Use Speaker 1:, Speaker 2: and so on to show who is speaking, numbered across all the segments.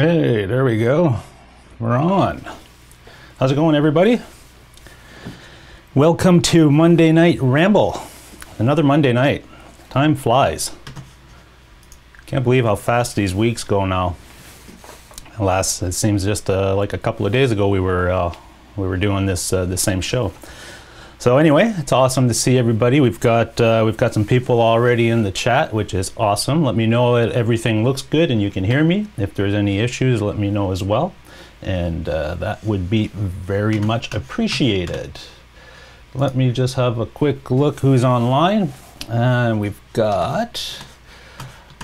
Speaker 1: Hey, there we go. We're on. How's it going, everybody? Welcome to Monday Night Ramble. Another Monday night. Time flies. Can't believe how fast these weeks go now. It seems just like a couple of days ago we were doing this the same show. So anyway, it's awesome to see everybody. We've got some people already in the chat, which is awesome. Let me know that everything looks good and you can hear me. If there's any issues, let me know as well, and that would be very much appreciated. Let me just have a quick look who's online, and we've got.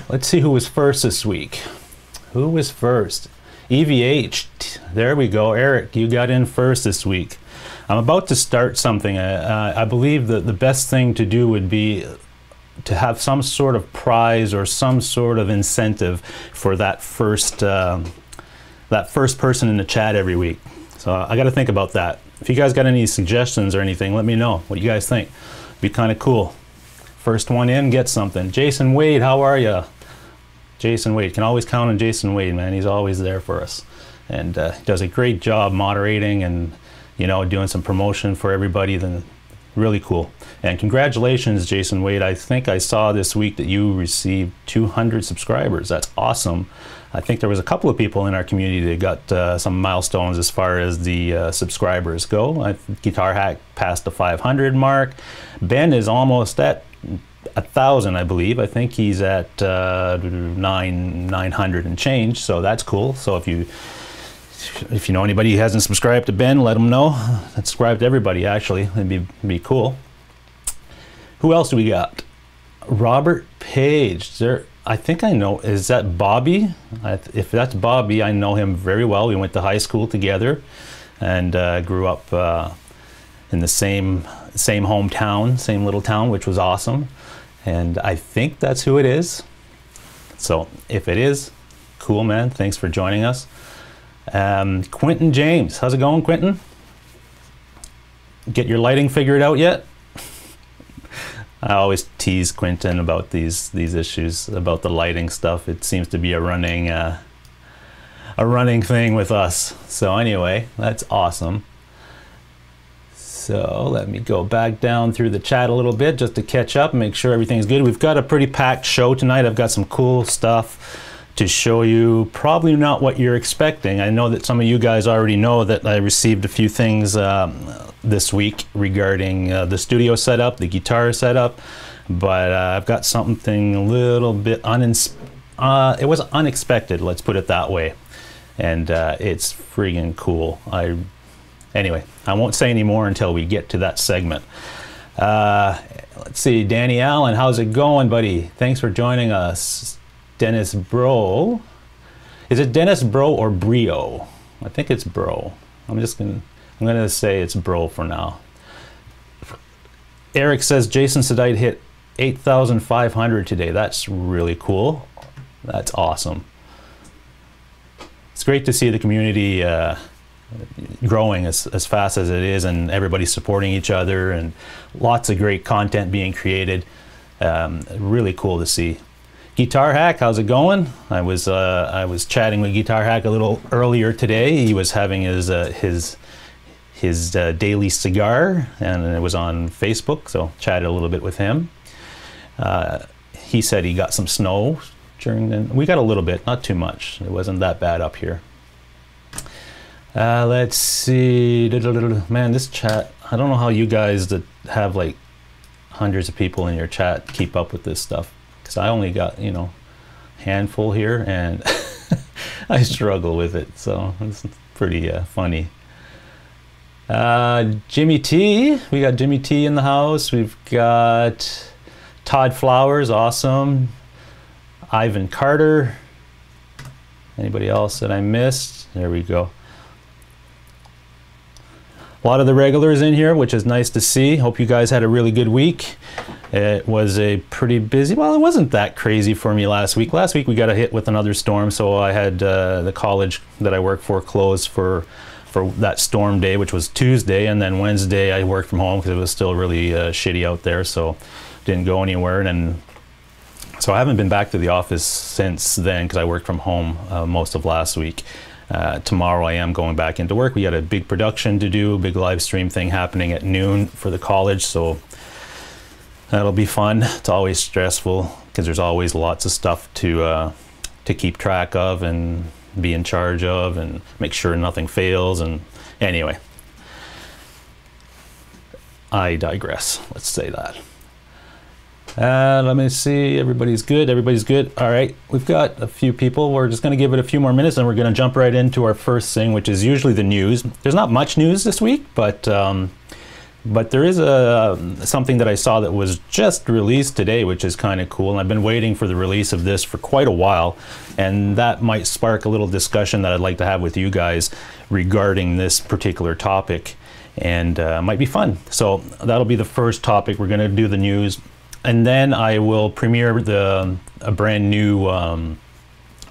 Speaker 1: Let's see who was first this week. Who was first? EVH. There we go, Eric. You got in first this week. I'm about to start something. I believe that the best thing to do would be to have some sort of prize or some sort of incentive for that first person in the chat every week. So I got to think about that. If you guys got any suggestions or anything, let me know what you guys think. It'd be kind of cool. First one in gets something. Jason Wade, how are you? Jason Wade, can always count on Jason Wade, man. He's always there for us, and he does a great job moderating and, you know, doing some promotion for everybody. Then really cool. And congratulations, Jason Wade. I think I saw this week that you received 200 subscribers. That's awesome. I think there was a couple of people in our community that got some milestones as far as the subscribers go. Guitar Hack passed the 500 mark. Ben is almost at 1,000, I believe. I think he's at 900 and change, so that's cool. So if you know anybody who hasn't subscribed to Ben, let them know. Subscribe to everybody, actually. It'd be cool. Who else do we got? Robert Page. I think I know. Is that Bobby? If that's Bobby, I know him very well. We went to high school together and grew up in the same hometown, same little town, which was awesome. And I think that's who it is. So if it is, cool, man. Thanks for joining us. Quentin James, how's it going, Quentin? Get your lighting figured out yet? I always tease Quentin about these issues about the lighting stuff. It seems to be a running thing with us. So anyway, that's awesome. So let me go back down through the chat a little bit just to catch up and make sure everything's good. We've got a pretty packed show tonight. I've got some cool stuff to show you. Probably not what you're expecting. I know that some of you guys already know that I received a few things this week regarding the studio setup, the guitar setup, but I've got something a little bit it was unexpected, let's put it that way, and it's friggin' cool. Anyway, I won't say any more until we get to that segment. Let's see, Danny Allen, how's it going, buddy? Thanks for joining us. Dennis Bro. Is it Dennis Bro or Brio? I think it's Bro. I'm gonna say it's Bro for now. Eric says Jason Sedite hit 8,500 today. That's really cool. That's awesome. It's great to see the community growing as fast as it is, and everybody supporting each other, and lots of great content being created. Really cool to see. Guitar Hack, how's it going? I was chatting with Guitar Hack a little earlier today. He was having his daily cigar, and it was on Facebook, so chatted a little bit with him. He said he got some snow we got a little bit, not too much. It wasn't that bad up here. Let's see. Man, this chat, I don't know how you guys that have like hundreds of people in your chat keep up with this stuff, because I only got, you know, handful here, and I struggle with it, so it's pretty funny. Jimmy T, we got Jimmy T in the house. We've got Todd Flowers, awesome. Ivan Carter. Anybody else that I missed? There we go. A lot of the regulars in here, which is nice to see. Hope you guys had a really good week. It was a pretty busy, well, it wasn't that crazy for me last week. Last week we got hit with another storm, so I had the college that I work for closed for that storm day, which was Tuesday, and then Wednesday I worked from home because it was still really shitty out there, so didn't go anywhere. And then So I haven't been back to the office since then because I worked from home most of last week. Tomorrow I am going back into work. We got a big production to do, a big live stream thing happening at noon for the college, so that'll be fun. It's always stressful because there's always lots of stuff to keep track of and be in charge of and make sure nothing fails. And anyway, I digress. Let's say that. Let me see. Everybody's good. Everybody's good. All right. We've got a few people. We're just going to give it a few more minutes and we're going to jump right into our first thing, which is usually the news. There's not much news this week, but there is something that I saw that was just released today, which is kind of cool. And I've been waiting for the release of this for quite a while. And that might spark a little discussion that I'd like to have with you guys regarding this particular topic. And might be fun. So that'll be the first topic. We're going to do the news. And then I will premiere a brand new, I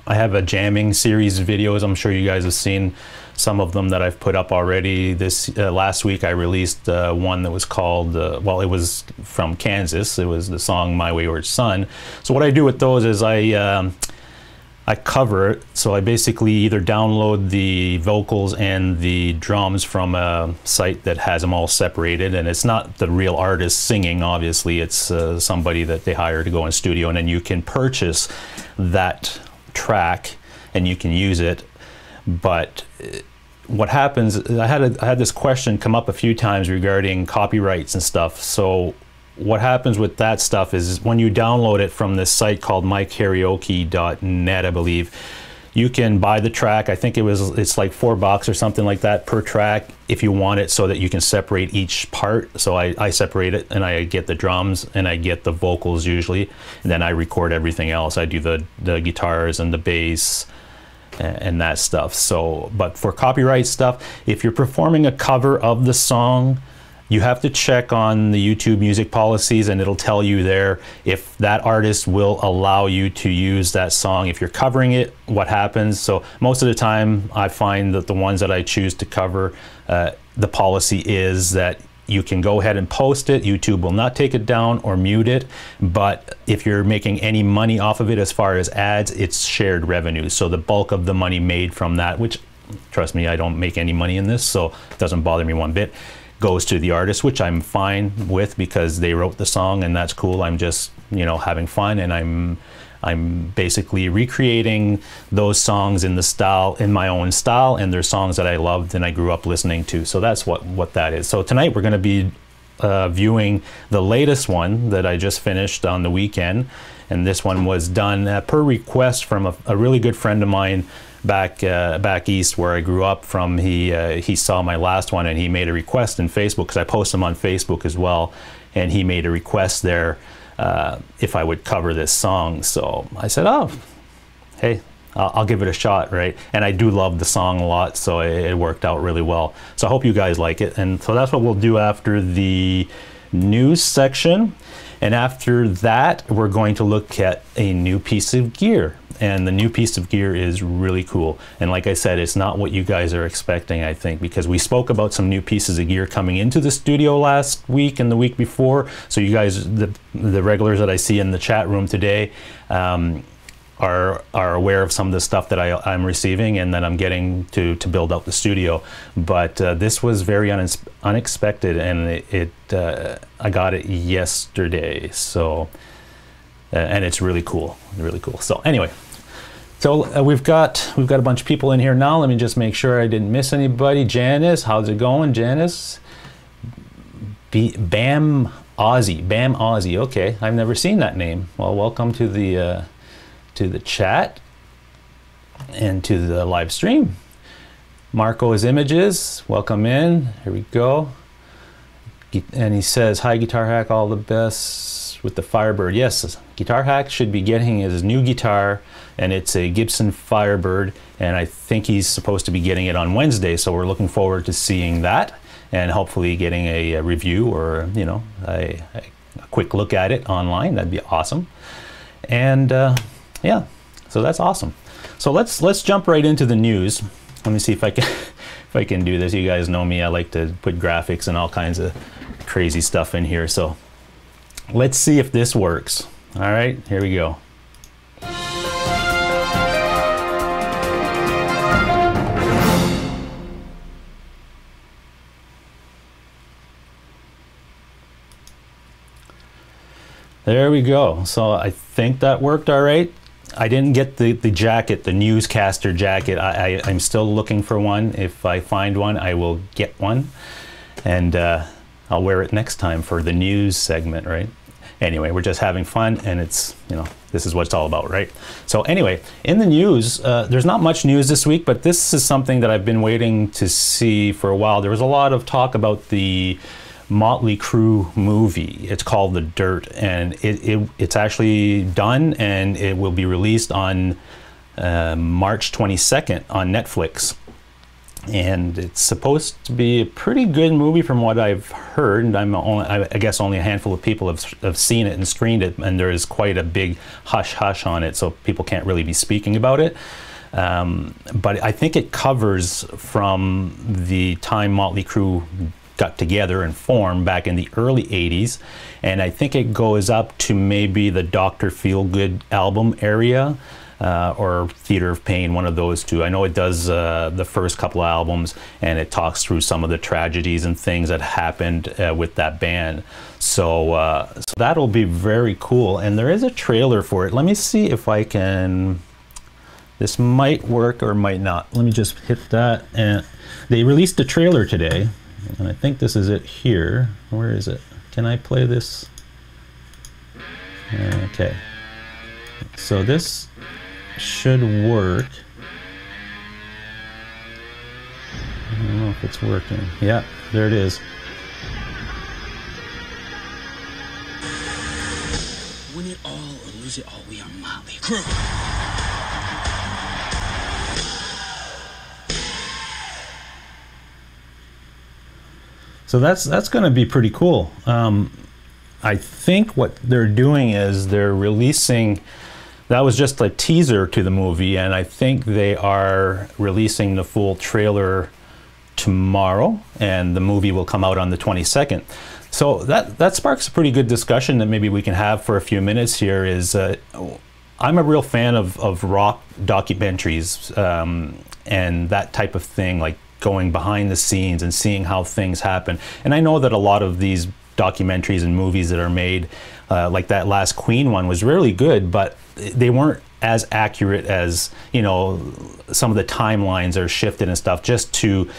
Speaker 1: have a jamming series of videos. I'm sure you guys have seen some of them that I've put up already. This last week I released one that was called, well, it was from Kansas. It was the song My Wayward Son. So what I do with those is I cover it. So I basically either download the vocals and the drums from a site that has them all separated, and it's not the real artist singing, obviously. It's somebody that they hire to go in studio, and then you can purchase that track and you can use it. But what happens, I had this question come up a few times regarding copyrights and stuff. So what happens with that stuff is when you download it from this site called mykaraoke.net, I believe, you can buy the track. I think it's like $4 or something like that per track if you want it, so that you can separate each part. So I separate it and I get the drums and I get the vocals usually, and then I record everything else. I do the guitars and the bass and that stuff. So, but for copyright stuff, if you're performing a cover of the song, you have to check on the YouTube music policies, and it'll tell you there if that artist will allow you to use that song. If you're covering it, what happens. So most of the time I find that the ones that I choose to cover, the policy is that you can go ahead and post it. YouTube will not take it down or mute it, but if you're making any money off of it as far as ads, it's shared revenue. So the bulk of the money made from that, which trust me, I don't make any money in this, so it doesn't bother me one bit, goes to the artist, which I'm fine with because they wrote the song and that's cool. I'm just, you know, having fun, and I'm basically recreating those songs in my own style, and they're songs that I loved and I grew up listening to. So that's what that is. So tonight we're going to be viewing the latest one that I just finished on the weekend, and this one was done per request from a really good friend of mine back east where I grew up from. He saw my last one and he made a request in Facebook, because I post them on Facebook as well, and he made a request there if I would cover this song. So I said, oh, hey, I'll give it a shot, right? And I do love the song a lot, so it worked out really well. So I hope you guys like it. And so that's what we'll do after the news section. And after that, we're going to look at a new piece of gear. And the new piece of gear is really cool. And like I said, it's not what you guys are expecting, I think, because we spoke about some new pieces of gear coming into the studio last week and the week before. So you guys, the regulars that I see in the chat room today, are aware of some of the stuff that I'm receiving and that I'm getting to build out the studio. But this was very unexpected, and I got it yesterday. So and it's really cool, really cool. So anyway, so we've got a bunch of people in here now. Let me just make sure I didn't miss anybody. Janice, how's it going, Janice? Bam Aussie. Okay, I've never seen that name. Well, welcome to the chat and to the live stream. Marco's Images, welcome in. Here we go. And he says, hi Guitar Hack, all the best with the Firebird. Yes, Guitar Hack should be getting his new guitar, and it's a Gibson Firebird, and I think he's supposed to be getting it on Wednesday, so we're looking forward to seeing that and hopefully getting a review, or you know, a quick look at it online. That'd be awesome. And yeah, so that's awesome. So let's jump right into the news. Let me see if I can do this. You guys know me, I like to put graphics and all kinds of crazy stuff in here. So let's see if this works. All right, here we go. There we go. So I think that worked all right. I didn't get the jacket, the newscaster jacket. I'm still looking for one. If I find one, I will get one. And I'll wear it next time for the news segment, right? Anyway, we're just having fun, and it's, you know, this is what it's all about, right? So anyway, in the news, there's not much news this week, but this is something that I've been waiting to see for a while. There was a lot of talk about the Motley Crue movie. It's called The Dirt, and it's actually done, and it will be released on March 22nd on Netflix. And it's supposed to be a pretty good movie from what I've heard. And I guess only a handful of people have seen it and screened it, and there is quite a big hush-hush on it, so people can't really be speaking about it. But I think it covers from the time Motley Crue got together and formed back in the early 80s, and I think it goes up to maybe the Dr. Feelgood album area, or Theater of Pain, one of those two. I know it does the first couple of albums, and it talks through some of the tragedies and things that happened with that band. So, so that'll be very cool, and there is a trailer for it. Let me see if I can... This might work or might not. Let me just hit that. And they released a trailer today, and I think this is it here. Where is it? Can I play this? Okay. So this should work. I don't know if it's working. Yeah, there it is.
Speaker 2: Win it all or lose it all, we are Motley Crue.
Speaker 1: So that's going to be pretty cool. I think what they're doing is they're releasing, that was just a teaser to the movie, and I think they are releasing the full trailer tomorrow, and the movie will come out on the 22nd. So that sparks a pretty good discussion that maybe we can have for a few minutes here. Is I'm a real fan of rock documentaries and that type of thing, like going behind the scenes and seeing how things happen. And I know that a lot of these documentaries and movies that are made, like that last Queen one, was really good, but they weren't as accurate as, you know, some of the timelines are shifted and stuff, just to,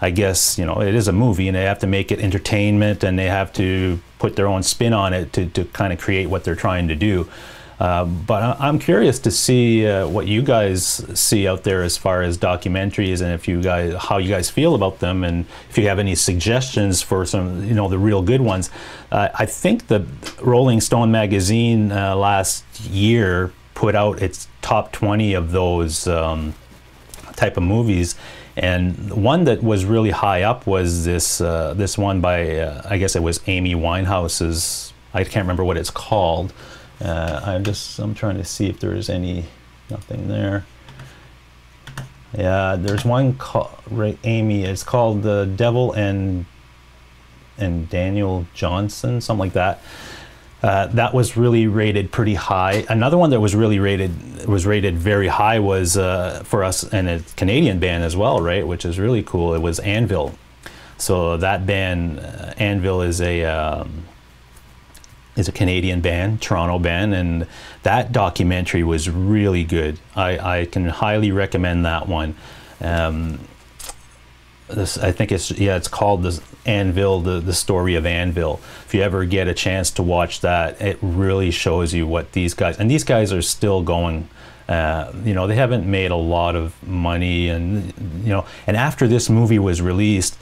Speaker 1: I guess, you know, it is a movie and they have to make it entertainment and they have to put their own spin on it to kind of create what they're trying to do. But I'm curious to see what you guys see out there as far as documentaries, and if you guys, how you guys feel about them, and if you have any suggestions for some, you know, the real good ones. I think the Rolling Stone magazine last year put out its top 20 of those type of movies, and one that was really high up was this this one by I guess it was Amy Winehouse's. I can't remember what it's called. I'm trying to see if there's nothing there. Yeah, there's one called, right, Amy, it's called The Devil and Daniel Johnson, something like that. That was really rated pretty high. Another one that was really rated very high was for us, and a Canadian band as well, right, which is really cool. It was Anvil. So that band, Anvil, is a Canadian band, Toronto band, and that documentary was really good. I can highly recommend that one. I think it's called the Anvil, the story of Anvil. If you ever get a chance to watch that, it really shows you what these guys are still going. You know, they haven't made a lot of money, and you know, and after this movie was released,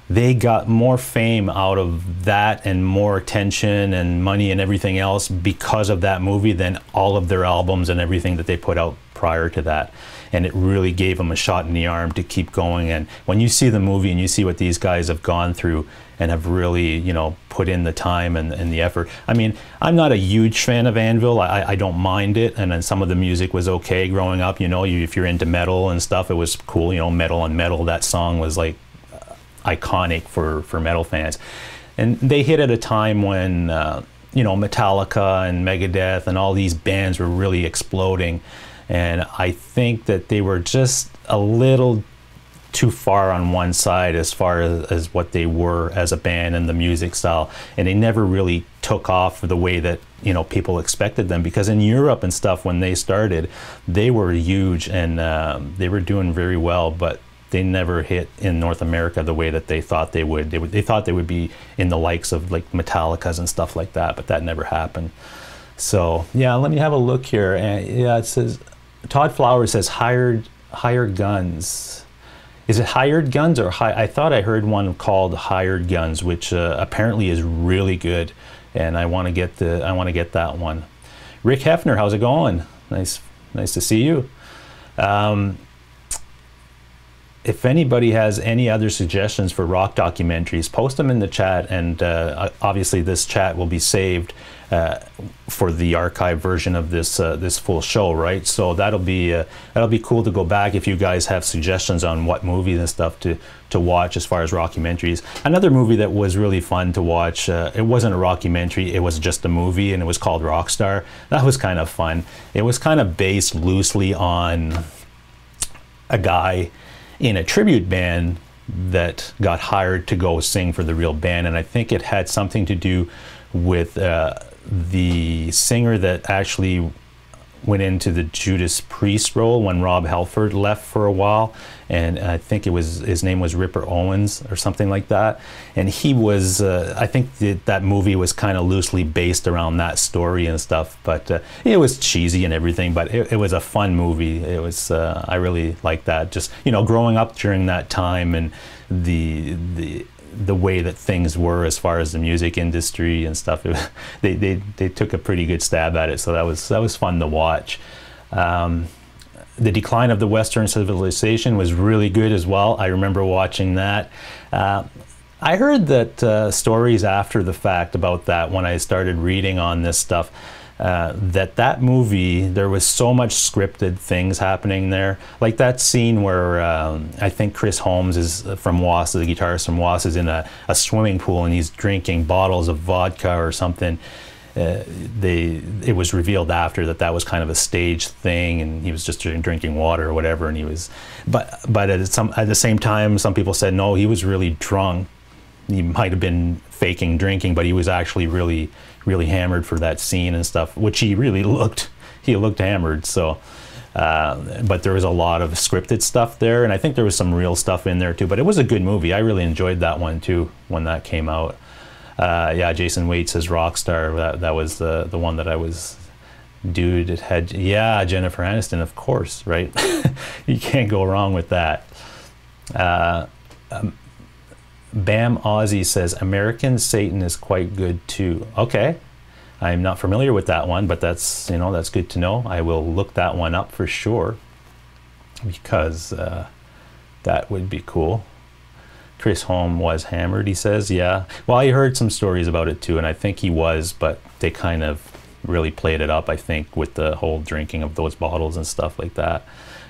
Speaker 1: they got more fame out of that and more attention and money and everything else because of that movie than all of their albums and everything that they put out prior to that. And it really gave them a shot in the arm to keep going. And when you see the movie and you see what these guys have gone through and have really, you know, put in the time and the effort. I mean, I'm not a huge fan of Anvil. I don't mind it, and then some of the music was okay growing up. You know, if you're into metal and stuff, it was cool. You know, Metal on Metal, that song was like iconic for metal fans. And they hit at a time when you know, Metallica and Megadeth and all these bands were really exploding, and I think that they were just a little too far on one side as far as what they were as a band and the music style, and they never really took off the way that, you know, people expected them, because in Europe and stuff, when they started, they were huge, and they were doing very well, but they never hit in North America the way that they thought they would. They thought they would be in the likes of like Metallica's and stuff like that, but that never happened. So yeah, let me have a look here. Yeah, it says, Todd Flowers says hired guns. Is it Hired Guns or I thought I heard one called Hired Guns, which apparently is really good, and I want to get that one. Rick Hefner, how's it going? Nice to see you. If anybody has any other suggestions for rock documentaries, post them in the chat, and obviously this chat will be saved for the archive version of this this full show, right? So that'll be cool to go back if you guys have suggestions on what movies and stuff to watch as far as rockumentaries. Another movie that was really fun to watch, it wasn't a rockumentary, it was just a movie, and it was called Rockstar. That was kind of fun. It was kind of based loosely on a guy in a tribute band that got hired to go sing for the real band, and I think it had something to do with the singer that actually went into the Judas Priest role when Rob Halford left for a while, and I think his name was Ripper Owens or something like that, and he was I think that movie was kind of loosely based around that story and stuff, but it was cheesy and everything, but it was a fun movie. It was I really liked that, just, you know, growing up during that time and the way that things were as far as the music industry and stuff. They took a pretty good stab at it, so that was fun to watch. The Decline of the Western Civilization was really good as well. I remember watching that. I heard that stories after the fact about that, when I started reading on this stuff, that movie, there was so much scripted things happening there. Like that scene where I think Chris Holmes is from Was, the guitarist from Was, is in a swimming pool and he's drinking bottles of vodka or something. It was revealed after that was kind of a stage thing, and he was just drinking water or whatever, and he was, but at the same time, some people said no, he was really drunk. He might have been faking drinking, but he was actually really hammered for that scene and stuff, which he looked hammered. So but there was a lot of scripted stuff there, and I think there was some real stuff in there too, but it was a good movie. I really enjoyed that one too when that came out. Yeah, Jason Waite says Rockstar. That was the one that I was, dude, it had, yeah, Jennifer Aniston, of course, right? You can't go wrong with that. Bam Ozzy says American Satan is quite good too. Okay, I'm not familiar with that one, but that's, you know, that's good to know. I will look that one up for sure, because that would be cool. Chris Holm was hammered, he says. Yeah, well, I heard some stories about it too, and I think he was, but they kind of really played it up, I think, with the whole drinking of those bottles and stuff like that.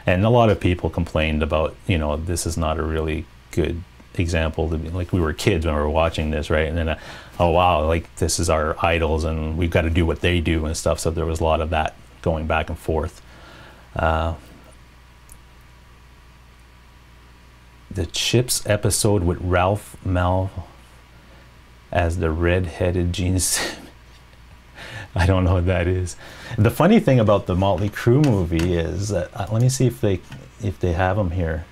Speaker 1: And a lot of people complained about, you know, this is not a really good example to be, like, we were kids when we were watching this, right? And then oh wow, like, this is our idols and we've got to do what they do and stuff. So there was a lot of that going back and forth. The Chips episode with Ralph Mal as the red-headed Gene Simmons. I don't know what that is. The funny thing about the Motley Crue movie is that, let me see if they have them here.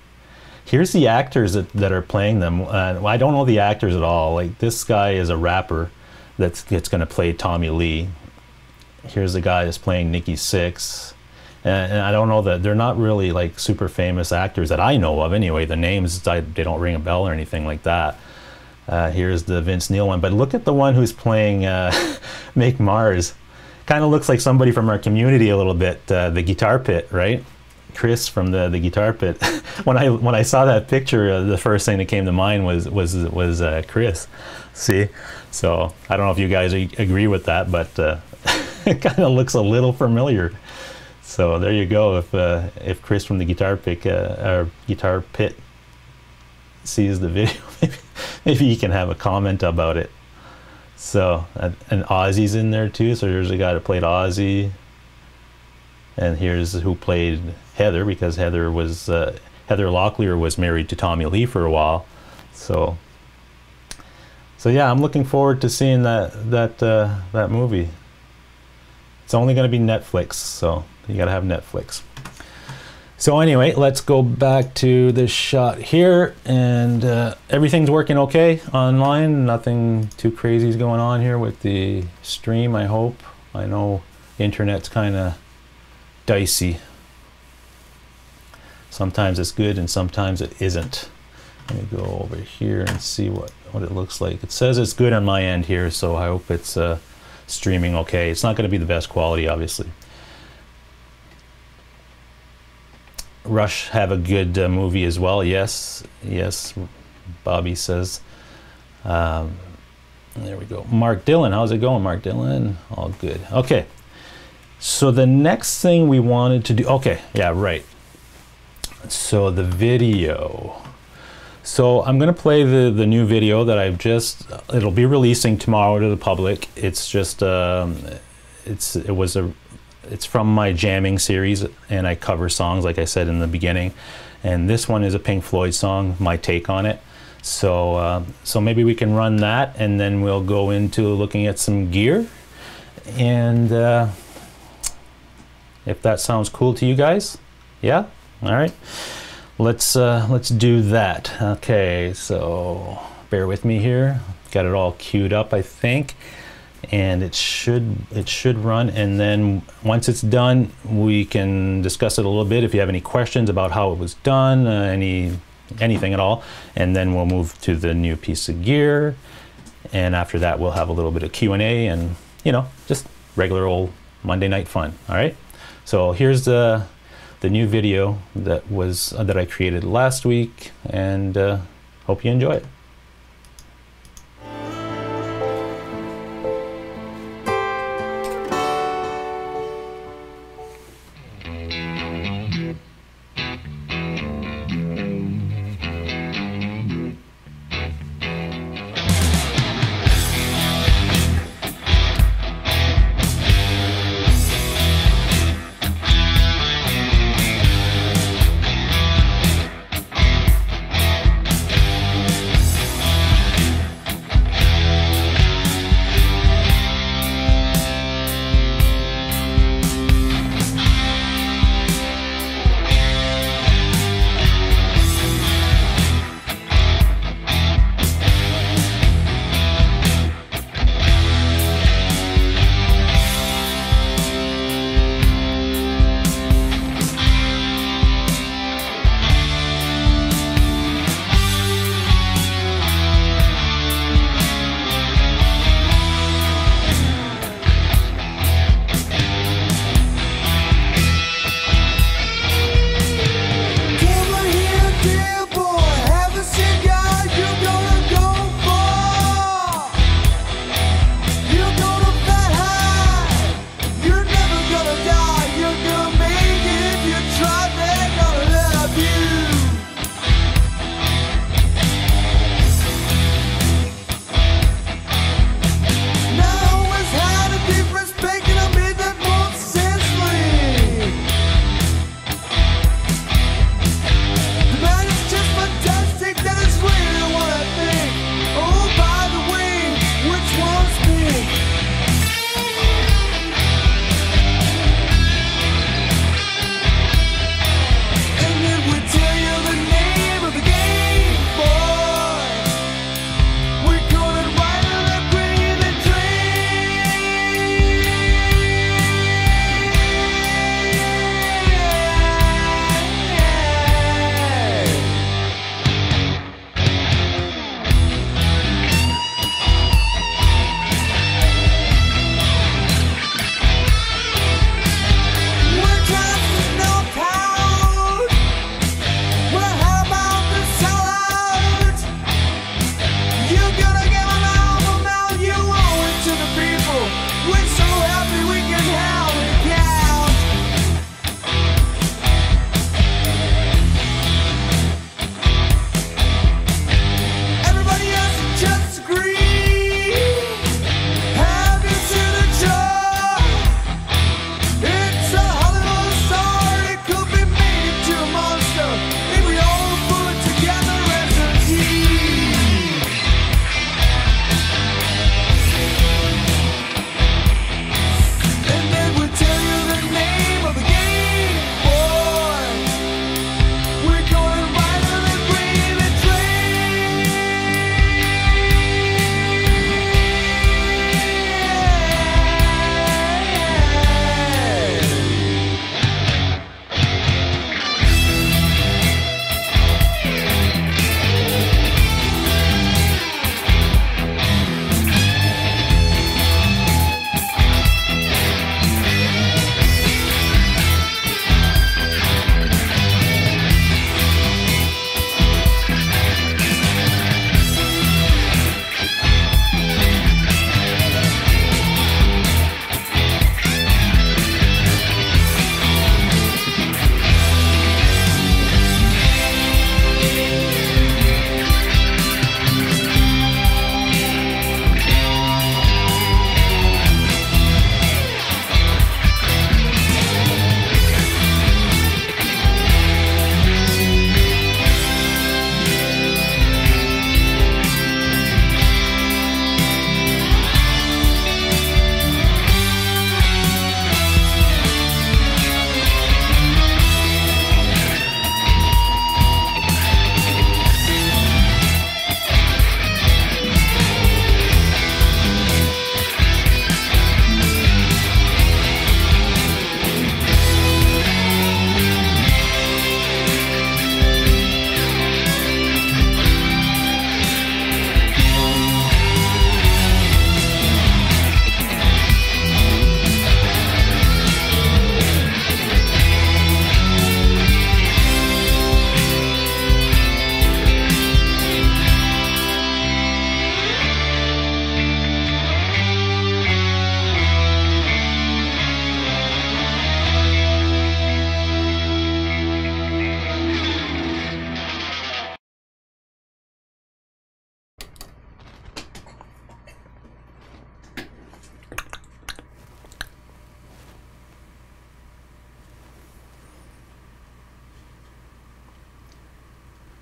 Speaker 1: Here's the actors that are playing them. Well, I don't know the actors at all. Like, this guy is a rapper that's going to play Tommy Lee. Here's the guy that's playing Nikki Sixx. And I don't know, that they're not really like super famous actors that I know of anyway. The names, they don't ring a bell or anything like that. Here's the Vince Neil one, but look at the one who's playing Make Mars. Kind of looks like somebody from our community a little bit, the Guitar Pit, right? Chris from the Guitar Pit. When I saw that picture, the first thing that came to mind was Chris. See, so I don't know if you guys agree with that, but it kind of looks a little familiar. So there you go. If Chris from the Guitar Pit sees the video, maybe he can have a comment about it. So, and Ozzy's in there too. So here's a guy that played Ozzy, and here's who played Heather, because Heather Locklear was married to Tommy Lee for a while. So So yeah, I'm looking forward to seeing that movie. It's only going to be Netflix, so you got to have Netflix. So anyway, let's go back to this shot here, and everything's working okay online. Nothing too crazy is going on here with the stream, I hope. I know the internet's kind of dicey. Sometimes it's good and sometimes it isn't. Let me go over here and see what it looks like. It says it's good on my end here, so I hope it's streaming okay. It's not going to be the best quality, obviously. Rush have a good movie as well. Yes, Bobby says. There we go. Mark Dillon, how's it going, Mark Dillon? All good. Okay, so the next thing we wanted to do, okay, yeah, right. So the video. So I'm going to play the new video that I've just, it'll be releasing tomorrow to the public. It's just, it's from my jamming series, and I cover songs, like I said in the beginning. And this one is a Pink Floyd song, my take on it. So, so maybe we can run that, and then we'll go into looking at some gear. And if that sounds cool to you guys, yeah, all right. Let's do that. Okay, so bear with me here. Got it all queued up, I think. And it should run, and then once it's done we can discuss it a little bit if you have any questions about how it was done, anything at all, and then we'll move to the new piece of gear, and after that we'll have a little bit of Q&A and, you know, just regular old Monday night fun. All right, so here's the new video that I created last week, and hope you enjoy it.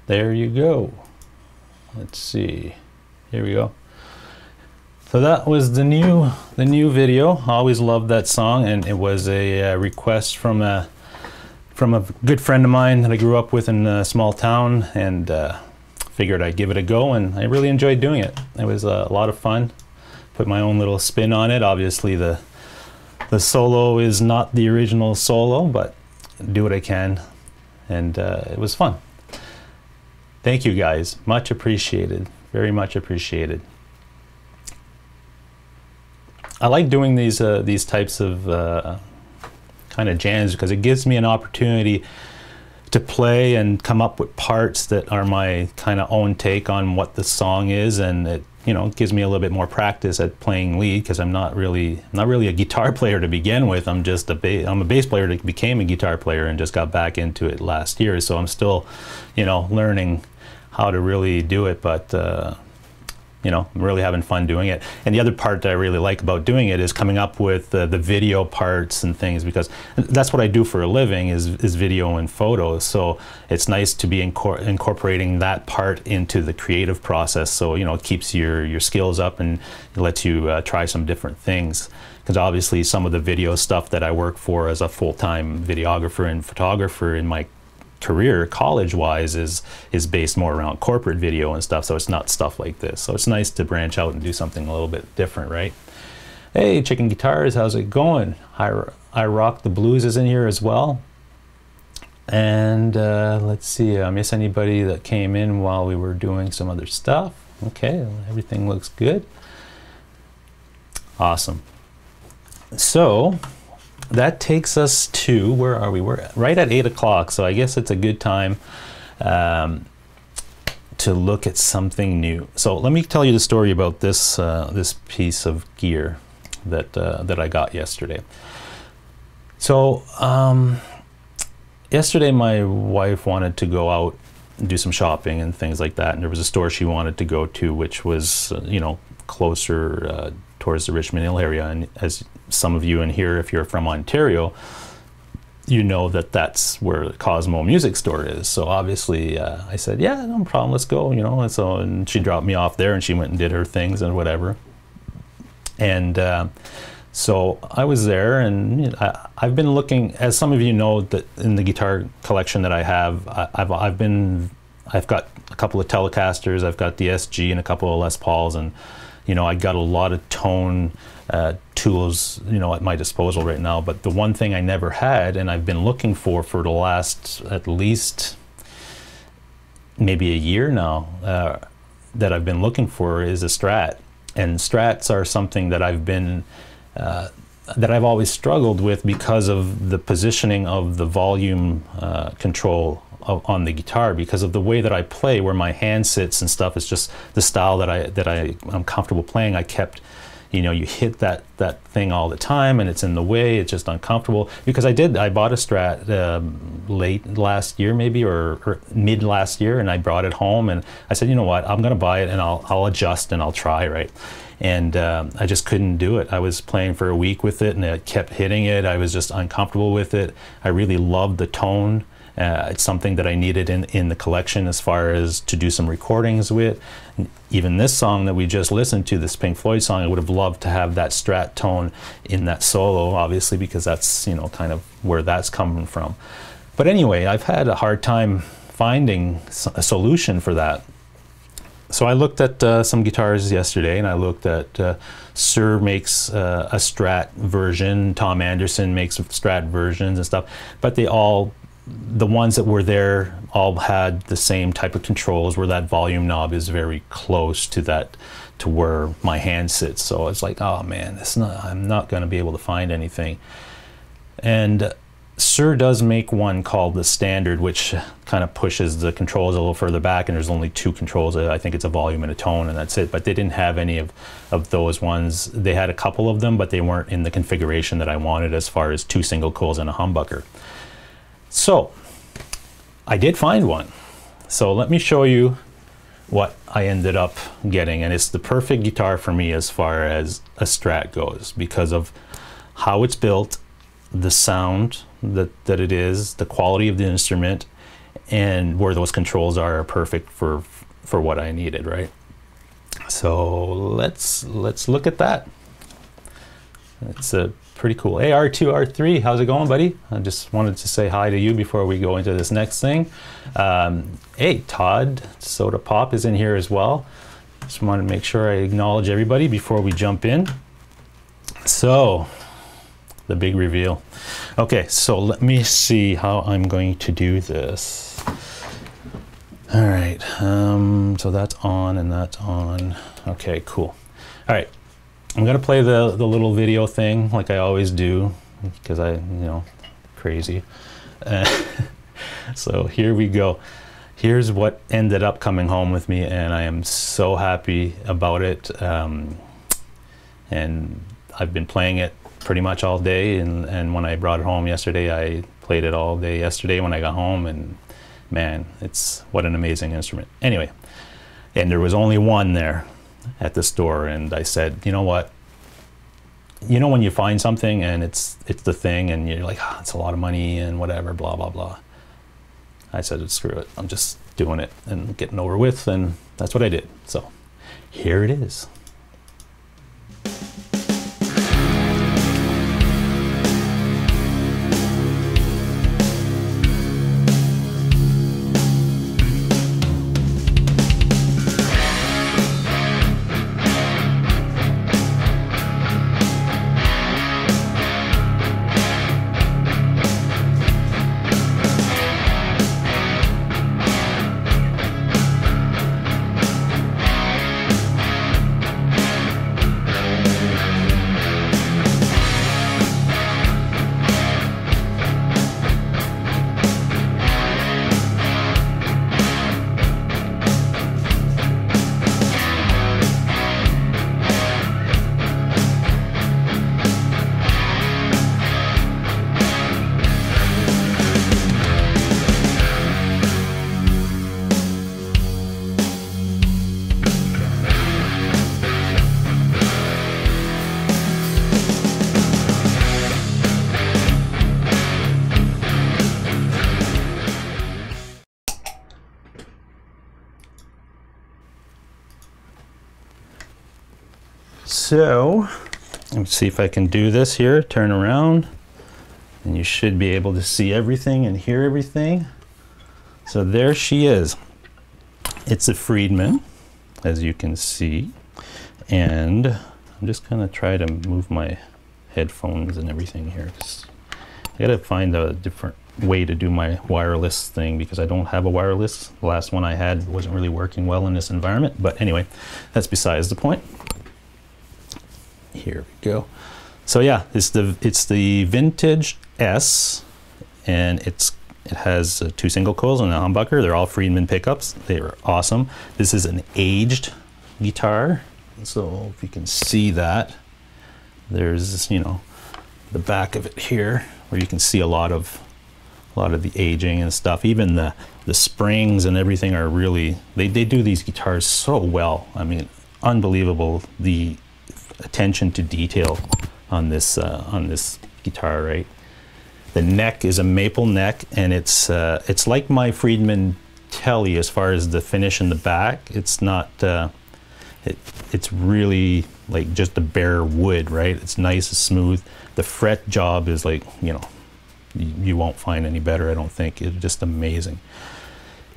Speaker 1: There you go. Let's see. Here we go. So that was the new video. I always loved that song, and it was a request from a good friend of mine that I grew up with in a small town, and figured I'd give it a go, and I really enjoyed doing it. It was a lot of fun. Put my own little spin on it. Obviously the solo is not the original solo, but do what I can, and it was fun. Thank you guys, much appreciated, very much appreciated. I like doing these types of kind of jams because it gives me an opportunity to play and come up with parts that are my kind of own take on what the song is, and it, you know, gives me a little bit more practice at playing lead, because I'm not really a guitar player to begin with. I'm just a bass player that became a guitar player and just got back into it last year. So I'm still, you know, learning how to really do it, but you know, I'm really having fun doing it. And the other part that I really like about doing it is coming up with the video parts and things, because that's what I do for a living is video and photos. So it's nice to be incorporating that part into the creative process. So, you know, it keeps your skills up and it lets you try some different things. Because obviously some of the video stuff that I work for as a full-time videographer and photographer in my career, college-wise, is based more around corporate video and stuff, so it's not stuff like this. So it's nice to branch out and do something a little bit different, right? Hey, Chicken Guitars, how's it going? I Rock the Blues is in here as well. And let's see, I miss anybody that came in while we were doing some other stuff. Okay, everything looks good. Awesome. So that takes us to, where are we? We're right at 8 o'clock, so I guess it's a good time to look at something new. So let me tell you the story about this this piece of gear that I got yesterday. So yesterday my wife wanted to go out and do some shopping and things like that, and there was a store she wanted to go to, which was you know, closer towards the Richmond Hill area. And as some of you in here, if you're from Ontario, you know that that's where the Cosmo Music Store is. So obviously I said, yeah, no problem, let's go, you know. And she dropped me off there and she went and did her things and whatever. And so I was there, and you know, I've been looking, as some of you know, that in the guitar collection that I have, I've got a couple of Telecasters, I've got the SG and a couple of Les Pauls, and you know, I got a lot of tone tools, you know, at my disposal right now. But the one thing I never had, and I've been looking for the last at least maybe a year now, that I've been looking for, is a Strat. And Strats are something that I've been that I've always struggled with because of the positioning of the volume control on the guitar, because of the way that I play, where my hand sits and stuff. Is just the style that I'm comfortable playing. I kept, you know, you hit that thing all the time and it's in the way, it's just uncomfortable. Because I bought a Strat late last year maybe, or mid last year, and I brought it home and I said, you know what, I'm gonna buy it and I'll adjust and I'll try, right? And I just couldn't do it. I was playing for a week with it and it kept hitting it. I was just uncomfortable with it. I really loved the tone. It's something that I needed in the collection as far as to do some recordings with. Even this song that we just listened to, this Pink Floyd song, I would have loved to have that Strat tone in that solo, obviously, because that's, you know, kind of where that's coming from. But anyway, I've had a hard time finding a solution for that. So I looked at some guitars yesterday, and I looked at SMEER makes a Strat version, Tom Anderson makes Strat versions and stuff, but they all, the ones that were there, all had the same type of controls, where that volume knob is very close to that, to where my hand sits. So it's like, oh man, I'm not going to be able to find anything. And SMEER does make one called the Standard, which kind of pushes the controls a little further back, and there's only 2 controls. I think it's a volume and a tone, and that's it. But they didn't have any of those ones. They had a couple of them, but they weren't in the configuration that I wanted, as far as 2 single coils and a humbucker. So I did find one. So let me show you what I ended up getting, and it's the perfect guitar for me as far as a Strat goes, because of how it's built, the sound that it is, the quality of the instrument, and where those controls are perfect for what I needed, right? So let's look at that. It's a pretty cool. Hey, R2R3, how's it going, buddy? I just wanted to say hi to you before we go into this next thing. Hey, Todd Soda Pop is in here as well. Just wanted to make sure I acknowledge everybody before we jump in. So, the big reveal. Okay, so let me see how I'm going to do this. All right, so that's on and that's on. Okay, cool. All right, I'm gonna play the little video thing like I always do because crazy. So here we go. Here's what ended up coming home with me, and I am so happy about it. And I've been playing it pretty much all day, and when I brought it home yesterday, I played it all day yesterday when I got home, and man, what an amazing instrument. Anyway, and there was only one there at the store, and I said, you know what? You know when you find something and it's the thing, and you're like, it's a lot of money and whatever, blah, blah, blah. I said, screw it. I'm just doing it and getting over with, and that's what I did. So here it is. So let's see if I can do this here. Turn around, and you should be able to see everything and hear everything. So there she is. It's a Friedman, as you can see, and I'm just gonna try to move my headphones and everything here. I gotta find a different way to do my wireless thing because I don't have a wireless. The last one I had wasn't really working well in this environment, but anyway, that's besides the point. Here we go. So yeah, it's the Vintage S, and it has 2 single coils and a humbucker. They're all Friedman pickups. They are awesome. This is an aged guitar, so if you can see that, there's the back of it here where you can see a lot of the aging and stuff. Even the springs and everything are really, they do these guitars so well. I mean, unbelievable, the attention to detail on this guitar, right? The neck is a maple neck, and it's like my Friedman Telly as far as the finish in the back. It's not it's really like just a bare wood, right? It's nice and smooth. The fret job is like, you won't find any better, I don't think. It's just amazing.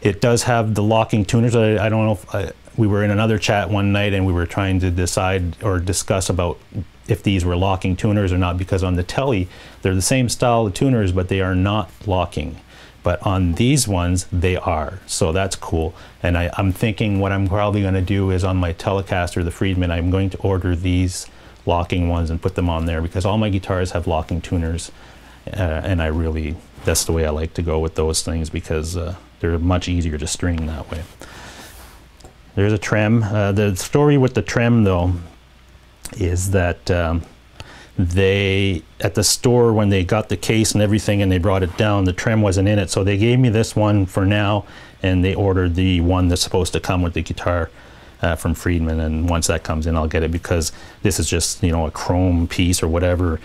Speaker 1: It does have the locking tuners. I don't know if we were in another chat one night and we were trying to decide or discuss about if these were locking tuners or not, because on the Telly, they're the same style of tuners, but they are not locking. But on these ones, they are. So that's cool. And I'm thinking what I'm probably going to do is on my Telecaster, the Friedman, I'm going to order these locking ones and put them on there, because all my guitars have locking tuners. And that's the way I like to go with those things, because they're much easier to string that way. There's a trem. The story with the trem, though, is that they, at the store, when they got the case and everything and they brought it down, the trem wasn't in it. So they gave me this one for now, and they ordered the one that's supposed to come with the guitar from Friedman. And once that comes in, I'll get it, because this is just, a chrome piece or whatever.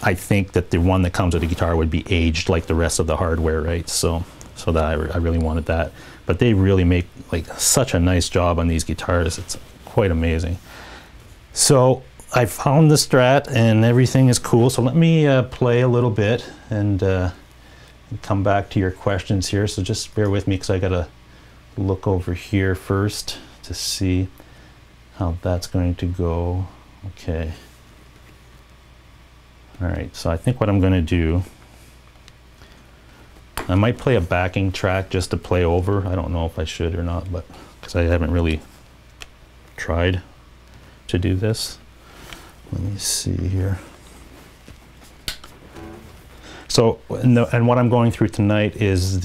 Speaker 1: I think that the one that comes with the guitar would be aged like the rest of the hardware, right? So so that I really wanted that. But they really make like such a nice job on these guitars. It's quite amazing. So I found the Strat and everything is cool. So let me play a little bit and come back to your questions here. So just bear with me because I gotta look over here first to see how that's going to go. Okay. All right, so I think what I'm going to do, I might play a backing track just to play over. I don't know if I should or not, but because I haven't really tried to do this. Let me see here. So, and what I'm going through tonight is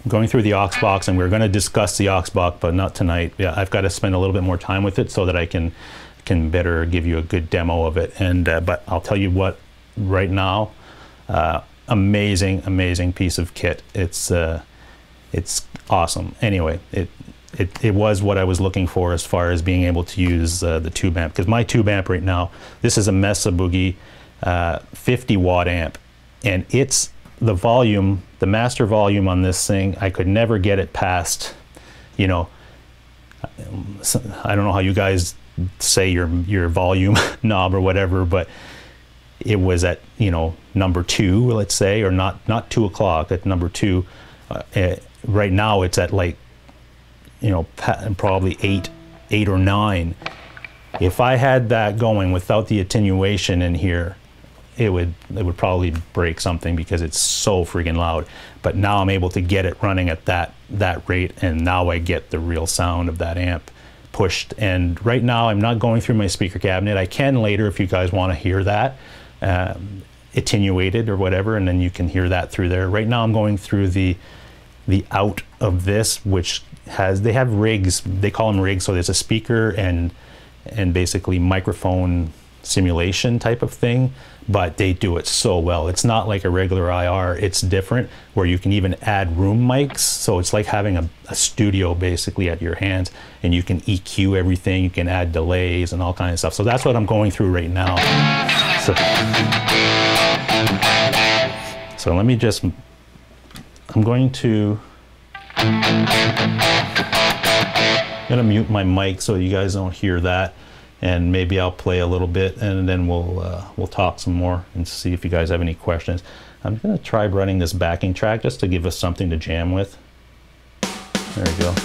Speaker 1: going through the aux box, and we're going to discuss the aux box, but not tonight. Yeah, I've got to spend a little bit more time with it so that I can better give you a good demo of it. And but I'll tell you what, right now, amazing piece of kit. It's awesome. Anyway, it was what I was looking for as far as being able to use the tube amp, because my tube amp right now, this is a Mesa Boogie 50 watt amp, and it's the volume, the master volume on this thing, I could never get it past, you know, I don't know how you guys say your volume knob or whatever, but it was at, you know, number 2, let's say, or not 2 o'clock, at number 2. Right now it's at like, you know, probably 8 or 9. If I had that going without the attenuation in here, it would probably break something because it's so freaking loud. But now I'm able to get it running at that rate, and now I get the real sound of that amp pushed. And right now I'm not going through my speaker cabinet. I can later if you guys want to hear that attenuated or whatever, and then you can hear that through there. Right now I'm going through the out of this, which they have rigs, they call them rigs, so there's a speaker and basically microphone simulation type of thing, but they do it so well. It's not like a regular IR, it's different, where you can even add room mics, so it's like having a studio basically at your hands, and you can EQ everything, you can add delays and all kinds of stuff. So that's what I'm going through right now. So let me just, I'm going to mute my mic so you guys don't hear that, and maybe I'll play a little bit, and then we'll talk some more and see if you guys have any questions. I'm gonna try running this backing track just to give us something to jam with. There we go.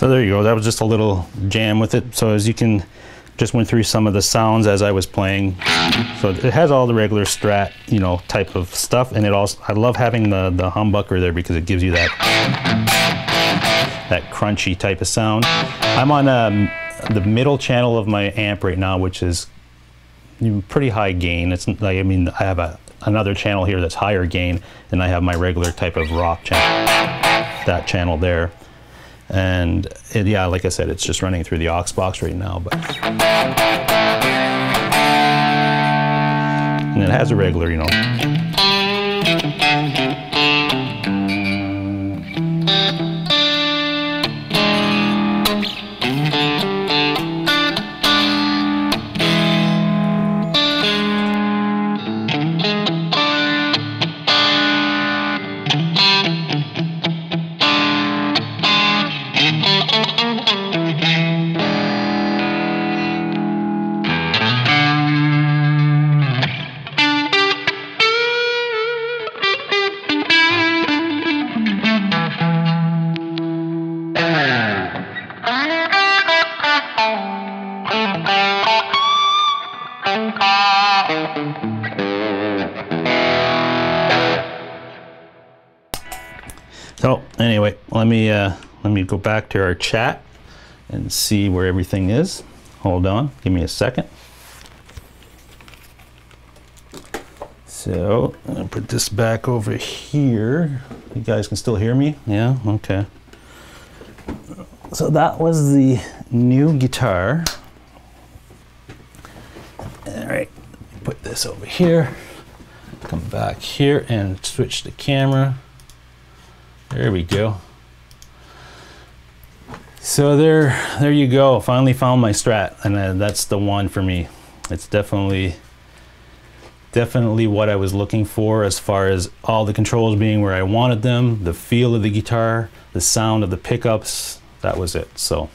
Speaker 1: So there you go. That was just a little jam with it. So as you can, just went through some of the sounds as I was playing. So it has all the regular Strat, you know, type of stuff, and it also, I love having the humbucker there because it gives you that crunchy type of sound. I'm on the middle channel of my amp right now, which is pretty high gain. It's like, I mean, I have another channel here that's higher gain, and I have my regular type of rock channel, that channel there. And yeah, like I said, it's just running through the aux box right now, but and it has a regular, you know. So anyway, let me go back to our chat and see where everything is. Hold on, give me a second. So I'll put this back over here. You guys can still hear me? Yeah, okay. So that was the new guitar. All right, put this over here. Come back here and switch the camera. There we go. So there you go. Finally found my Strat, and that's the one for me. It's definitely what I was looking for, as far as all the controls being where I wanted them, the feel of the guitar, the sound of the pickups. That was it. So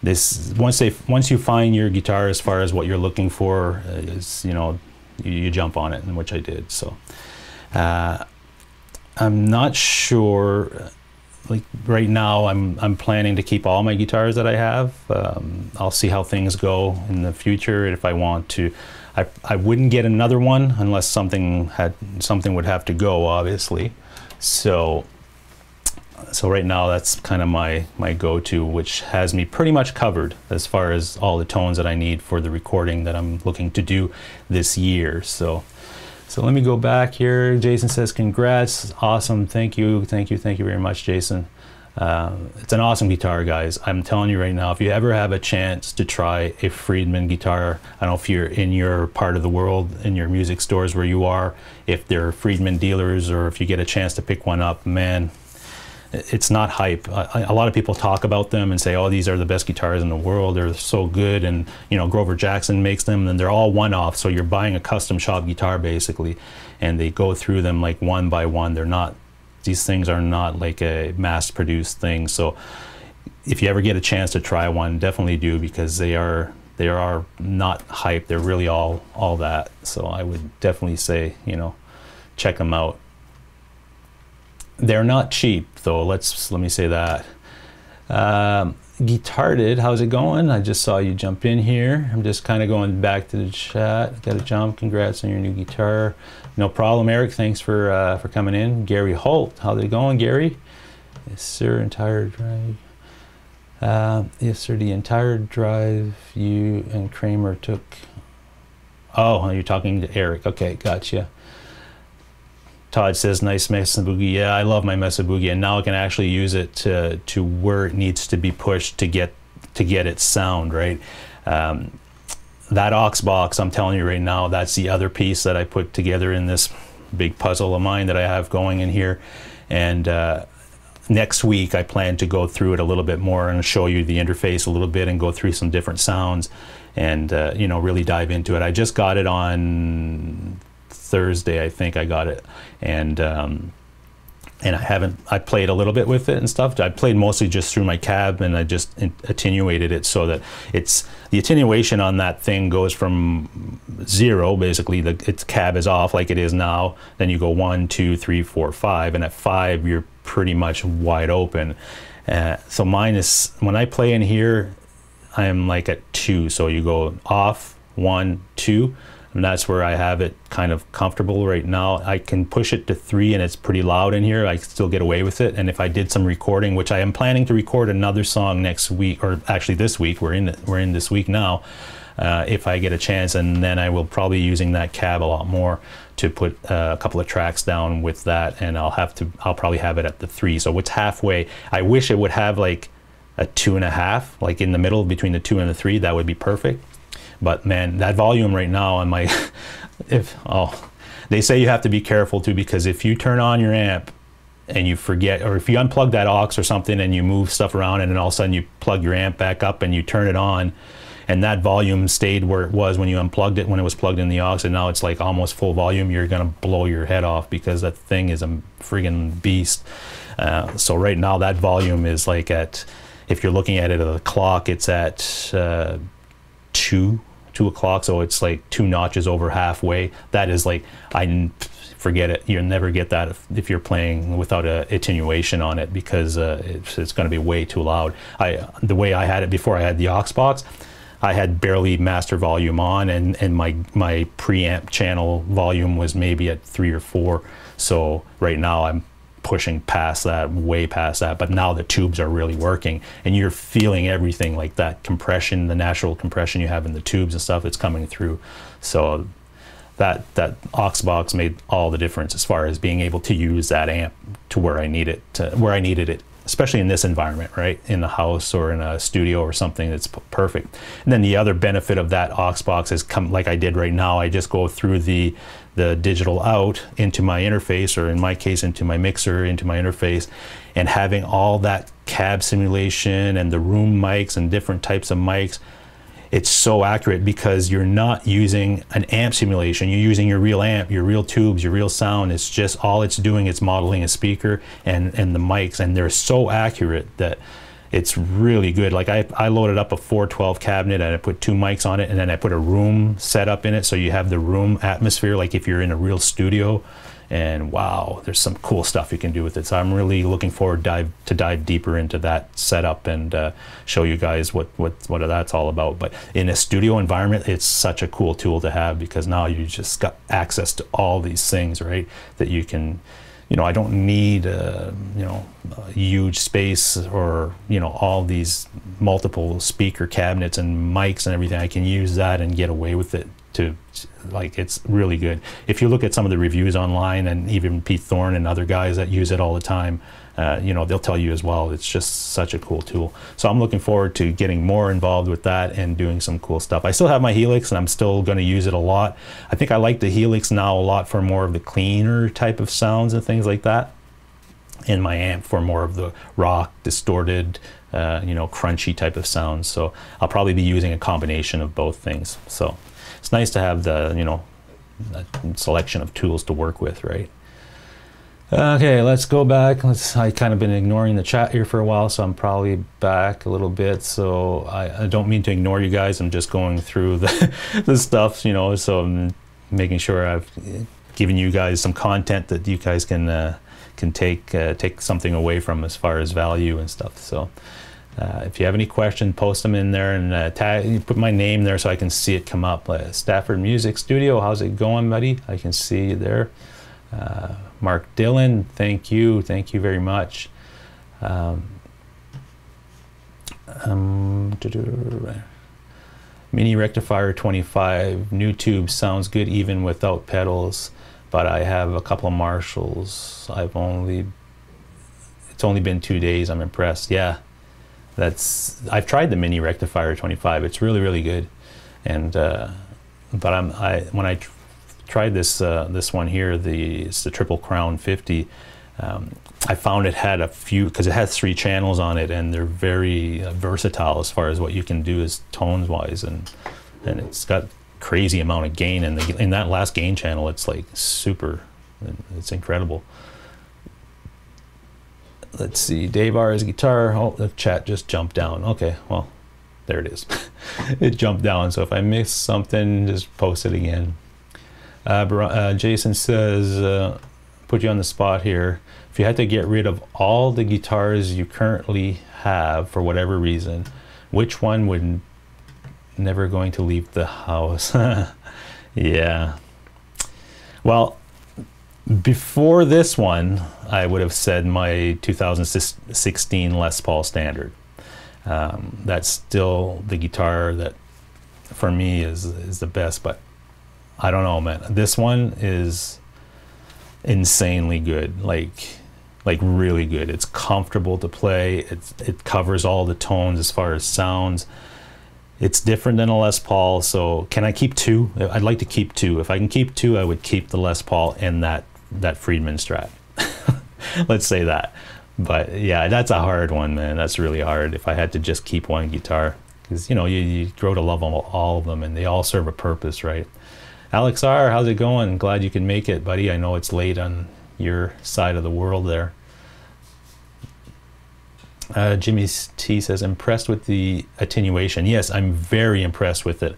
Speaker 1: this, once you find your guitar as far as what you're looking for, is, you know, you jump on it, and which I did. So I'm not sure, like right now I'm planning to keep all my guitars that I have. I'll see how things go in the future. If I want to, I wouldn't get another one unless something would have to go, obviously. So right now that's kind of my go-to, which has me pretty much covered as far as all the tones that I need for the recording that I'm looking to do this year. So let me go back here. Jason says, congrats, awesome, thank you very much, Jason. It's an awesome guitar, guys. I'm telling you right now, if you ever have a chance to try a Friedman guitar, I don't know if you're in your part of the world, in your music stores where you are, if they're Friedman dealers, or if you get a chance to pick one up, man, it's not hype. A lot of people talk about them and say, oh, these are the best guitars in the world, they're so good, and you know, Grover Jackson makes them, and they're all one-off, so you're buying a custom shop guitar basically, and they go through them like one by one. They're not, these things are not like a mass-produced thing. So if you ever get a chance to try one, definitely do, because they are not hype. They're really all that. So I would definitely say, you know, check them out. They're not cheap though, let me say that. Guitarded, how's it going? I just saw you jump in here. I'm just kind of going back to the chat. Got a jump, congrats on your new guitar. No problem, Eric, thanks for coming in. Gary Holt, how's it going, Gary? Yes sir, entire drive. Yes sir, the entire drive you and Kramer took. Oh, you're talking to Eric, okay, gotcha. Todd says, nice Mesa Boogie. Yeah, I love my Mesa Boogie, and now I can actually use it to where it needs to be pushed to get its sound, right? That aux box, I'm telling you right now, that's the other piece that I put together in this big puzzle of mine that I have going in here. And next week I plan to go through it a little bit more and show you the interface a little bit and go through some different sounds and you know, really dive into it. I just got it on Thursday, I think I got it, and I played a little bit with it and stuff. I played mostly just through my cab, and I just attenuated it so that the attenuation on that thing goes from 0, basically its cab is off like it is now, then you go 1, 2, 3, 4, 5, and at 5 you're pretty much wide open. So mine is, when I play in here, I am like at 2. So you go off, 1, 2, and that's where I have it kind of comfortable right now. I can push it to 3 and it's pretty loud in here. I still get away with it. And if I did some recording, which I am planning to record another song next week, or actually this week, we're in this week now, if I get a chance, and then I will probably be using that cab a lot more to put a couple of tracks down with that, and I'll probably have it at the 3. So it's halfway. I wish it would have like a 2.5, like in the middle between the 2 and the 3. That would be perfect. But man, that volume right now on my, they say you have to be careful too, because if you turn on your amp and you forget, or if you unplug that aux or something and you move stuff around, and then all of a sudden you plug your amp back up and you turn it on, and that volume stayed where it was when you unplugged it, when it was plugged in the aux, and now it's like almost full volume, you're gonna blow your head off, because that thing is a friggin' beast. So right now that volume is like at, if you're looking at it at the clock, it's at 2 o'clock, so it's like 2 notches over halfway. That is like, forget it. You'll never get that if you're playing without a attenuation on it, because it's going to be way too loud. The way I had it before I had the aux box, I had barely master volume on, and my preamp channel volume was maybe at 3 or 4. So right now I'm pushing past that, way past that, but now the tubes are really working, and you're feeling everything, like that compression, the natural compression you have in the tubes and stuff, it's coming through. So that aux box made all the difference as far as being able to use that amp to where I needed it, especially in this environment, right? In the house or in a studio or something, that's perfect. And then the other benefit of that aux box is, like I did right now, I just go through the digital out into my interface, or in my case into my mixer, into my interface, and having all that cab simulation and the room mics and different types of mics, it's so accurate, because you're not using an amp simulation, you're using your real amp, your real tubes, your real sound. It's just, all it's doing, it's modeling a speaker and the mics, and they're so accurate that it's really good. Like I loaded up a 412 cabinet and I put 2 mics on it, and then I put a room setup in it, so you have the room atmosphere like if you're in a real studio. And wow, there's some cool stuff you can do with it. So I'm really looking forward to dive deeper into that setup and show you guys what that's all about. But in a studio environment, it's such a cool tool to have, because now you just got access to all these things, right? That you can, I don't need a huge space, or all these multiple speaker cabinets and mics and everything. I can use that and get away with it. It's really good. If you look at some of the reviews online, and even Pete Thorne and other guys that use it all the time, they'll tell you as well, it's just such a cool tool. So I'm looking forward to getting more involved with that and doing some cool stuff. I still have my Helix, and I'm still going to use it a lot. I think I like the Helix now a lot for more of the cleaner type of sounds and things like that, and my amp for more of the rock, distorted, crunchy type of sounds. So I'll probably be using a combination of both things. So it's nice to have the, a selection of tools to work with, right? Okay, let's go back. I kind of been ignoring the chat here for a while, so I'm probably back a little bit. So I don't mean to ignore you guys. I'm just going through the stuff, so I'm making sure I've given you guys some content that you guys can take something away from as far as value and stuff. So if you have any questions, post them in there, and put my name there so I can see it come up. Stafford Music Studio, how's it going, buddy? I can see you there. Mark Dillon, thank you very much. Mini Rectifier 25, new tube, sounds good even without pedals, but I have a couple of Marshalls. It's only been 2 days, I'm impressed. Yeah. I've tried the Mini Rectifier 25. It's really good, and but when I tried this one here, it's the Triple Crown 50. I found it had a few, because it has 3 channels on it, and they're very versatile as far as what you can do as tones wise, and it's got crazy amount of gain, and in that last gain channel, it's like super. It's incredible. Let's see, Dave R's guitar. Oh, the chat just jumped down. Okay, well, there it is. It jumped down, so if I missed something, just post it again. Jason says, put you on the spot here. If you had to get rid of all the guitars you currently have for whatever reason, which one would never going to leave the house? Yeah. Well, before this one, I would have said my 2016 Les Paul Standard. That's still the guitar that for me is the best, but I don't know, man. This one is insanely good, like really good. It's comfortable to play. It covers all the tones as far as sounds. It's different than a Les Paul, so can I keep two? I'd like to keep two. If I can keep two, I would keep the Les Paul and that Friedman Strat. Let's say that. But yeah, that's a hard one, man. That's really hard if I had to just keep one guitar, because you know, you grow to love all of them, and they all serve a purpose, right? Alex R, how's it going? Glad you can make it, buddy. I know it's late on your side of the world there. Jimmy T says, impressed with the attenuation. Yes, I'm very impressed with it.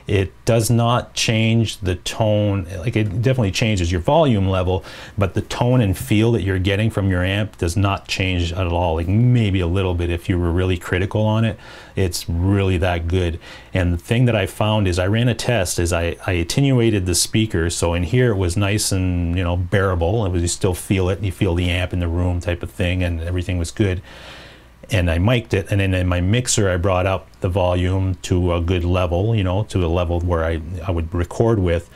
Speaker 1: It does not change the tone. Like, it definitely changes your volume level, but the tone and feel that you're getting from your amp does not change at all. Like, maybe a little bit if you were really critical on it. It's really that good. And the thing that I found is I ran a test, is I attenuated the speaker, so in here it was nice and, you know, bearable. It was, you still feel it, you feel the amp in the room type of thing, and everything was good. And I mic'd it, and then in my mixer I brought up the volume to a good level, you know, to a level where I would record with,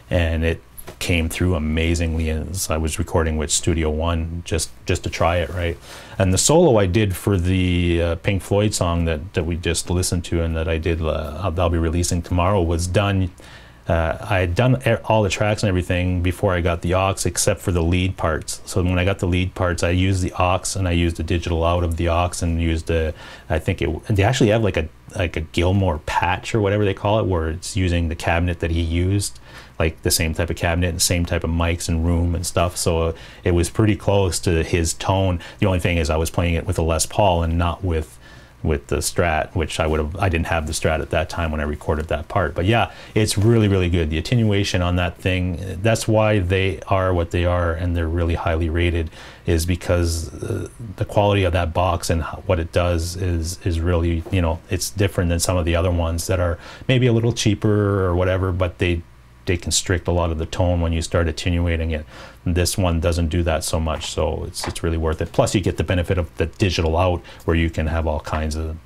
Speaker 1: and it came through amazingly as I was recording with Studio One just to try it, right? And the solo I did for the Pink Floyd song that we just listened to, and that I did, I'll be releasing tomorrow, was done. I had done all the tracks and everything before I got the aux, except for the lead parts. So when I got the lead parts, I used the aux, and I used the digital out of the aux, and used I think they actually have like a Gilmore patch or whatever they call it, where it's using the cabinet that he used, like the same type of cabinet and same type of mics and room and stuff. So it was pretty close to his tone. The only thing is I was playing it with a Les Paul and not with the Strat, which I didn't have the Strat at that time when I recorded that part. But yeah, it's really, really good. The attenuation on that thing, that's why they are what they are, and they're really highly rated, is because the quality of that box and what it does is really, you know, it's different than some of the other ones that are maybe a little cheaper or whatever, but they constrict a lot of the tone when you start attenuating it. This one doesn't do that so much, so it's really worth it. Plus you get the benefit of the digital out, where you can have all kinds of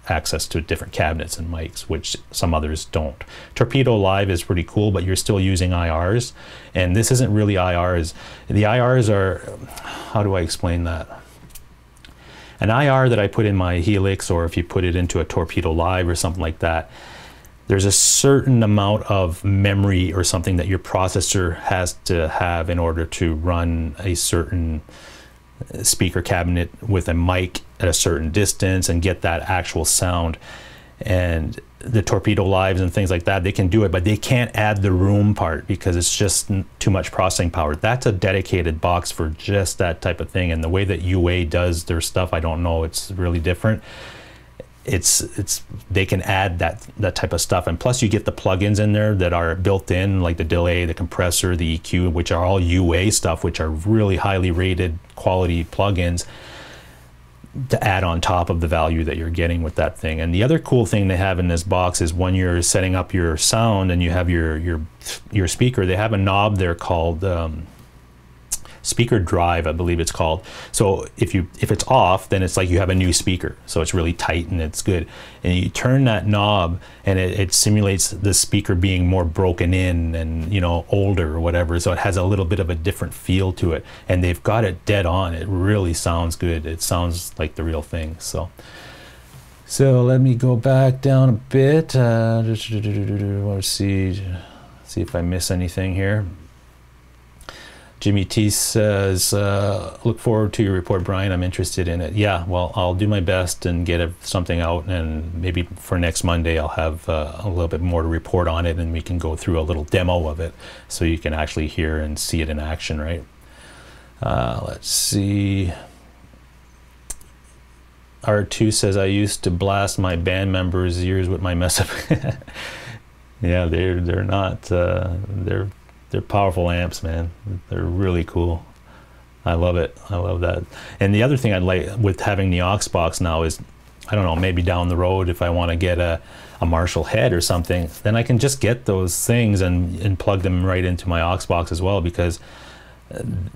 Speaker 1: access to different cabinets and mics, which some others don't. Torpedo Live is pretty cool, but you're still using IRs, and this isn't really IRs. The IRs are, how do I explain that? An IR that I put in my Helix, or if you put it into a Torpedo Live or something like that, there's a certain amount of memory or something that your processor has to have in order to run a certain speaker cabinet with a mic at a certain distance and get that actual sound. And the Torpedo Lives and things like that, they can do it, but they can't add the room part because it's just too much processing power. That's a dedicated box for just that type of thing. And the way that UA does their stuff, I don't know, it's really different. They can add that type of stuff, and plus you get the plugins in there that are built in, like the delay, the compressor, the EQ, which are all UA stuff, which are really highly rated quality plugins to add on top of the value that you're getting with that thing. And the other cool thing they have in this box is when you're setting up your sound and you have your speaker, they have a knob there called speaker drive, I believe it's called. So if it's off, then it's like you have a new speaker, so it's really tight and it's good. And you turn that knob and it simulates the speaker being more broken in and, you know, older or whatever, so it has a little bit of a different feel to it, and they've got it dead on. It really sounds good. It sounds like the real thing. So let me go back down a bit. Let's see if I miss anything here. Jimmy T says, look forward to your report, Brian. I'm interested in it. Yeah, well, I'll do my best and get something out, and maybe for next Monday I'll have a little bit more to report on it, and we can go through a little demo of it so you can actually hear and see it in action, right? Let's see. R2 says, I used to blast my band members' ears with my mess up. Yeah, they're not, they're powerful amps, man. They're really cool. I love it. I love that. And the other thing I like with having the aux box now is, I don't know, maybe down the road if I want to get a Marshall head or something, then I can just get those things and plug them right into my aux box as well, because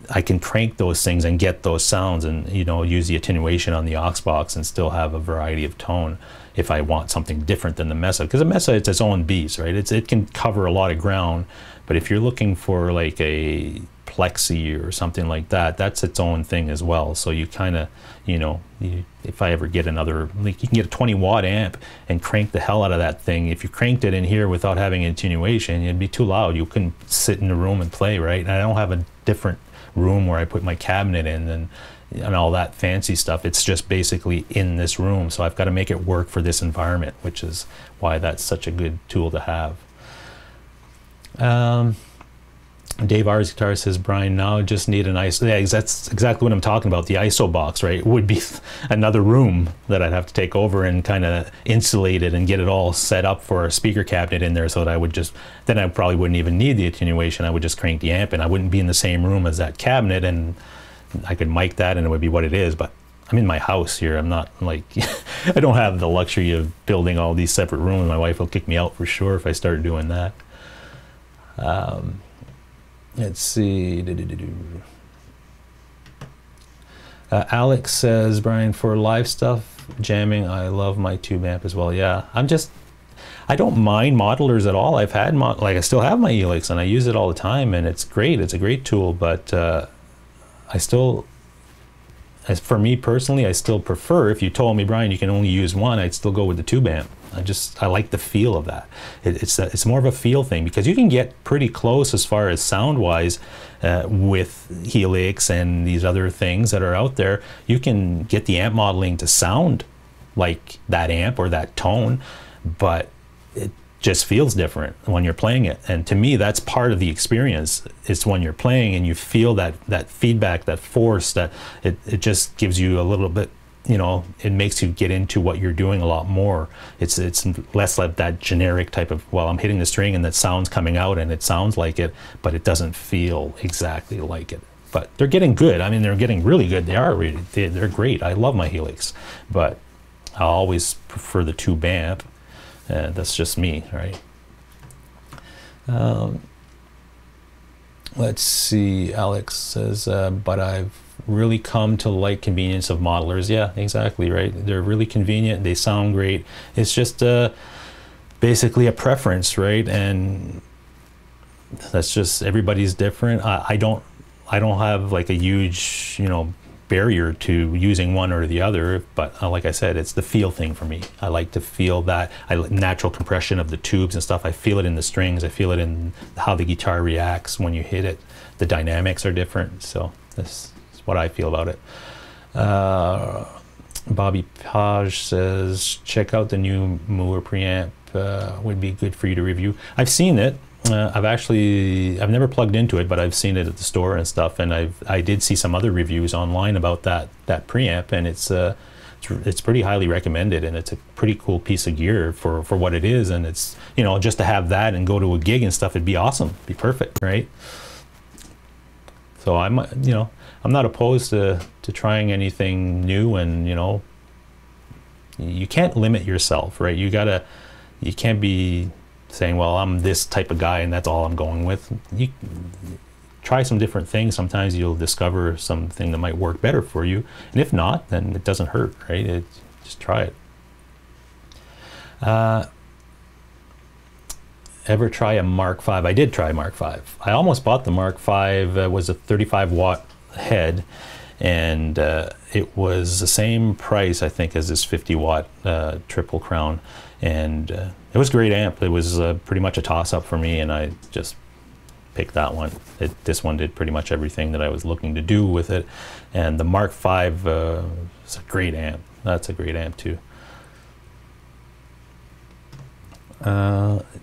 Speaker 1: I can crank those things and get those sounds and, you know, use the attenuation on the aux box and still have a variety of tone if I want something different than the Mesa. Because the Mesa, it's its own beast, right? It can cover a lot of ground, but if you're looking for like a plexi or something like that, that's its own thing as well. So you kind of, you know, if I ever get another, like, you can get a 20 watt amp and crank the hell out of that thing. If you cranked it in here without having attenuation, it'd be too loud. You couldn't sit in the room and play, right? And I don't have a different room where I put my cabinet in and all that fancy stuff. It's just basically in this room. So I've got to make it work for this environment, which is why that's such a good tool to have. Dave R's Guitar says, Brian, now just need an ISO. Yeah, that's exactly what I'm talking about. The ISO box, right? It would be another room that I'd have to take over and kind of insulate it and get it all set up for a speaker cabinet in there, so that I would just, then I probably wouldn't even need the attenuation. I would just crank the amp and I wouldn't be in the same room as that cabinet, and I could mic that and it would be what it is. But I'm in my house here. I'm not like, I don't have the luxury of building all these separate rooms. My wife will kick me out for sure if I start doing that. Let's see. Alex says, Brian, for live stuff, jamming, I love my tube amp as well. Yeah, I don't mind modelers at all. I've had, like, I still have my Helix and I use it all the time, and it's great. It's a great tool, but I still, as for me personally, I still prefer, if you told me, Brian, you can only use one, I'd still go with the tube amp. I like the feel of that. It's more of a feel thing, because you can get pretty close as far as sound wise with Helix and these other things that are out there. You can get the amp modeling to sound like that amp or that tone, but it just feels different when you're playing it. And to me, that's part of the experience. It's when you're playing and you feel that feedback, that force, that it just gives you a little bit, you know, it makes you get into what you're doing a lot more. It's less like that generic type of, well, I'm hitting the string and that sound's coming out and it sounds like it, but it doesn't feel exactly like it. But they're getting good. I mean, they're getting really good. They are really, they're great. I love my Helix, but I always prefer the tube amp. That's just me, right? Let's see. Alex says, but I've really come to like convenience of modelers. Yeah, exactly, right? They're really convenient. They sound great. It's just basically a preference, right? And that's just, everybody's different. I don't have like a huge, you know, barrier to using one or the other, but like I said, it's the feel thing for me. I like to feel that natural compression of the tubes and stuff. I feel it in the strings. I feel it in how the guitar reacts when you hit it. The dynamics are different, so that's what I feel about it. Bobby Page says, check out the new SMEER preamp. Would be good for you to review. I've seen it. I've never plugged into it, but I've seen it at the store and stuff, and I did see some other reviews online about that preamp, and it's pretty highly recommended, and it's a pretty cool piece of gear for what it is. And it's, you know, just to have that and go to a gig and stuff, it'd be awesome, it'd be perfect, right? So I'm not opposed to trying anything new, and, you know, you can't limit yourself, right? You can't be saying, well, I'm this type of guy and that's all I'm going with. You try some different things. Sometimes you'll discover something that might work better for you, and if not, then it doesn't hurt, right? Just try it. Ever try a Mark V? I did try Mark V. I almost bought the Mark V. It was a 35 watt head, and it was the same price, I think, as this 50 watt triple crown, and it was a great amp. It was pretty much a toss-up for me, and I just picked that one. This one did pretty much everything that I was looking to do with it, and the Mark V is a great amp. That's a great amp too.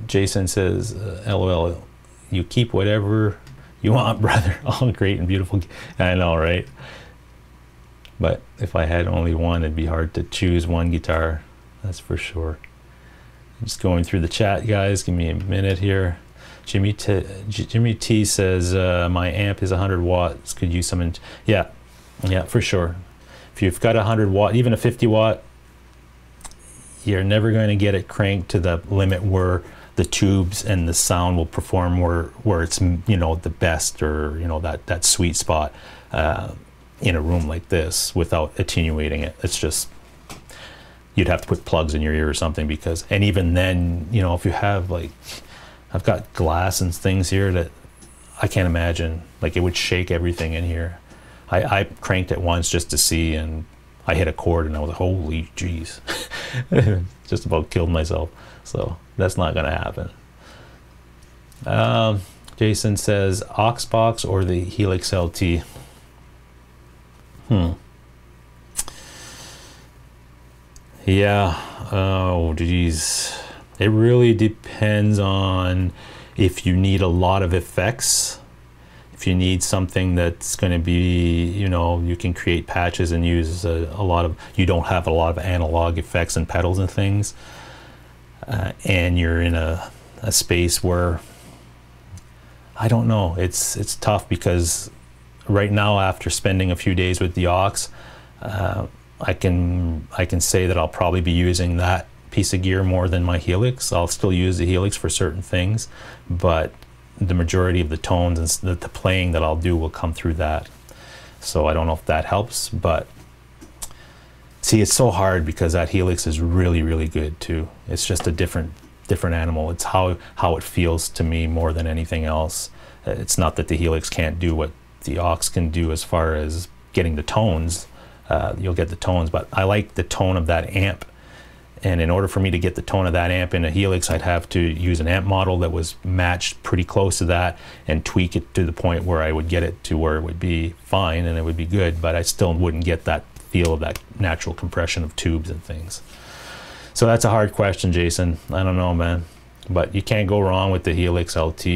Speaker 1: Jason says, LOL, you keep whatever you want, brother. All great and beautiful. I know, right? But if I had only one, it'd be hard to choose one guitar. That's for sure. I'm just going through the chat, guys. Give me a minute here. Jimmy T says my amp is 100 watts. Could use some. Yeah, for sure. If you've got 100 watt, even a 50 watt, you're never going to get it cranked to the limit where the tubes and the sound will perform where it's, you know, the best, or, you know, that sweet spot in a room like this without attenuating it. It's just, you'd have to put plugs in your ear or something, because, and even then, you know, if you have, like, I've got glass and things here that I can't imagine, like, it would shake everything in here. I cranked it once just to see, and I hit a chord and I was like, holy jeez. Just about killed myself. So that's not gonna happen. Jason says aux box or the Helix LT. Yeah, oh geez. It really depends on if you need a lot of effects. If you need something that's going to be, you know, you can create patches and use a lot of, you don't have a lot of analog effects and pedals and things, and you're in a space where, I don't know, it's tough, because right now, after spending a few days with the aux, I can say that I'll probably be using that piece of gear more than my Helix. I'll still use the Helix for certain things, but the majority of the tones and the playing that I'll do will come through that. So I don't know if that helps, but see, it's so hard because that Helix is really, really good too. It's just a different animal. It's how it feels to me more than anything else. It's not that the Helix can't do what the aux can do as far as getting the tones. You'll get the tones, but I like the tone of that amp. And in order for me to get the tone of that amp in a Helix, I'd have to use an amp model that was matched pretty close to that and tweak it to the point where I would get it to where it would be fine and it would be good, but I still wouldn't get that feel of that natural compression of tubes and things. So that's a hard question, Jason. I don't know, man. But you can't go wrong with the Helix LT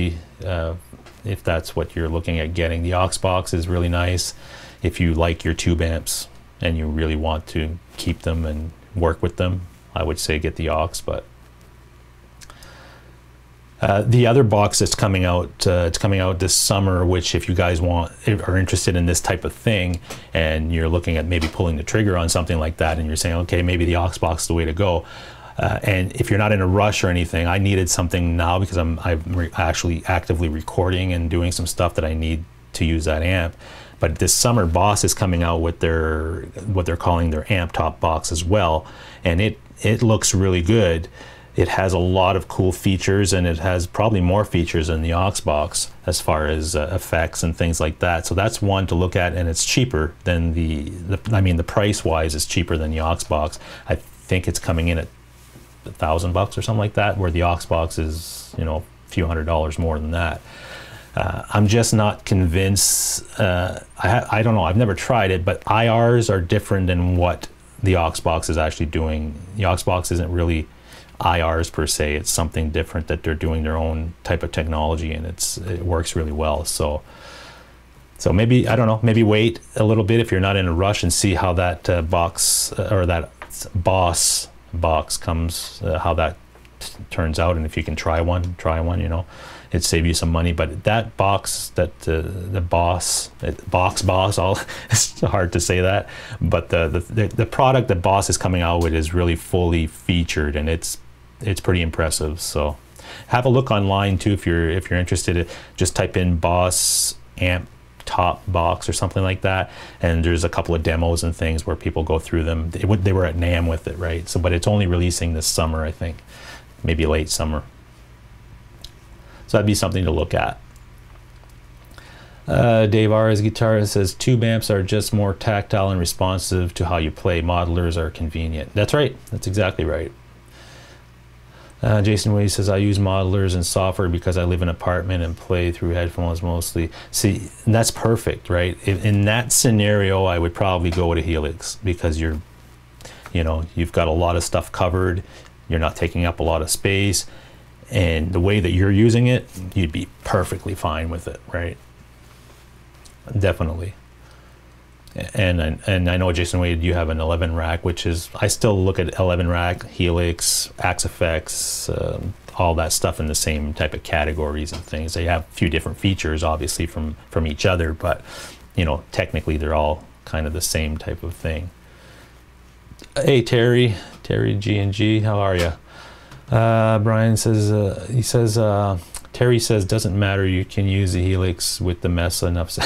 Speaker 1: if that's what you're looking at getting. The aux box is really nice if you like your tube amps and you really want to keep them and work with them. I would say get the aux, but the other box that's coming out, it's coming out this summer, which if you guys are interested in this type of thing and you're looking at maybe pulling the trigger on something like that and you're saying, okay, maybe the aux box is the way to go. And if you're not in a rush or anything, I needed something now because I'm actually actively recording and doing some stuff that I need to use that amp. But this summer, Boss is coming out with what they're calling their amp top box as well, and it looks really good. It has a lot of cool features, and it has probably more features than the aux box as far as effects and things like that. So that's one to look at, and it's cheaper than I mean, the price wise is cheaper than the aux box. I think it's coming in at $1,000 or something like that, where the aux box is, you know, a few $100s more than that. I'm just not convinced. I don't know, I've never tried it, but IRs are different than what the aux box is actually doing. The aux box isn't really IRs per se, it's something different that they're doing their own type of technology, and it works really well. So maybe, I don't know, maybe wait a little bit if you're not in a rush and see how that box or that Boss box comes, how that turns out, and if you can try one, you know. It'd save you some money. But that box, that the Boss, it's hard to say that, but the product that Boss is coming out with is really fully featured, and it's pretty impressive. So have a look online too if you're interested. Just type in Boss amp top box or something like that, and there's a couple of demos and things where people go through them. They were at NAMM with it, right? So, but it's only releasing this summer, I think, maybe late summer. So that'd be something to look at. Dave R's guitar says tube amps are just more tactile and responsive to how you play. Modelers are convenient. That's right. That's exactly right. Jason Wade says I use modelers and software because I live in an apartment and play through headphones mostly. See, and that's perfect, right? In that scenario, I would probably go with a Helix because you've got a lot of stuff covered. You're not taking up a lot of space. And the way that you're using it, you'd be perfectly fine with it, right? Definitely. And I know, Jason Wade, you have an 11 rack, which is, I still look at 11 rack, Helix, Axe Effects, all that stuff in the same type of categories and things. They have a few different features, obviously, from each other, but you know, technically they're all kind of the same type of thing. Hey Terry G&G, how are you? Brian says, Terry says, doesn't matter, you can use the Helix with the Mesa enough.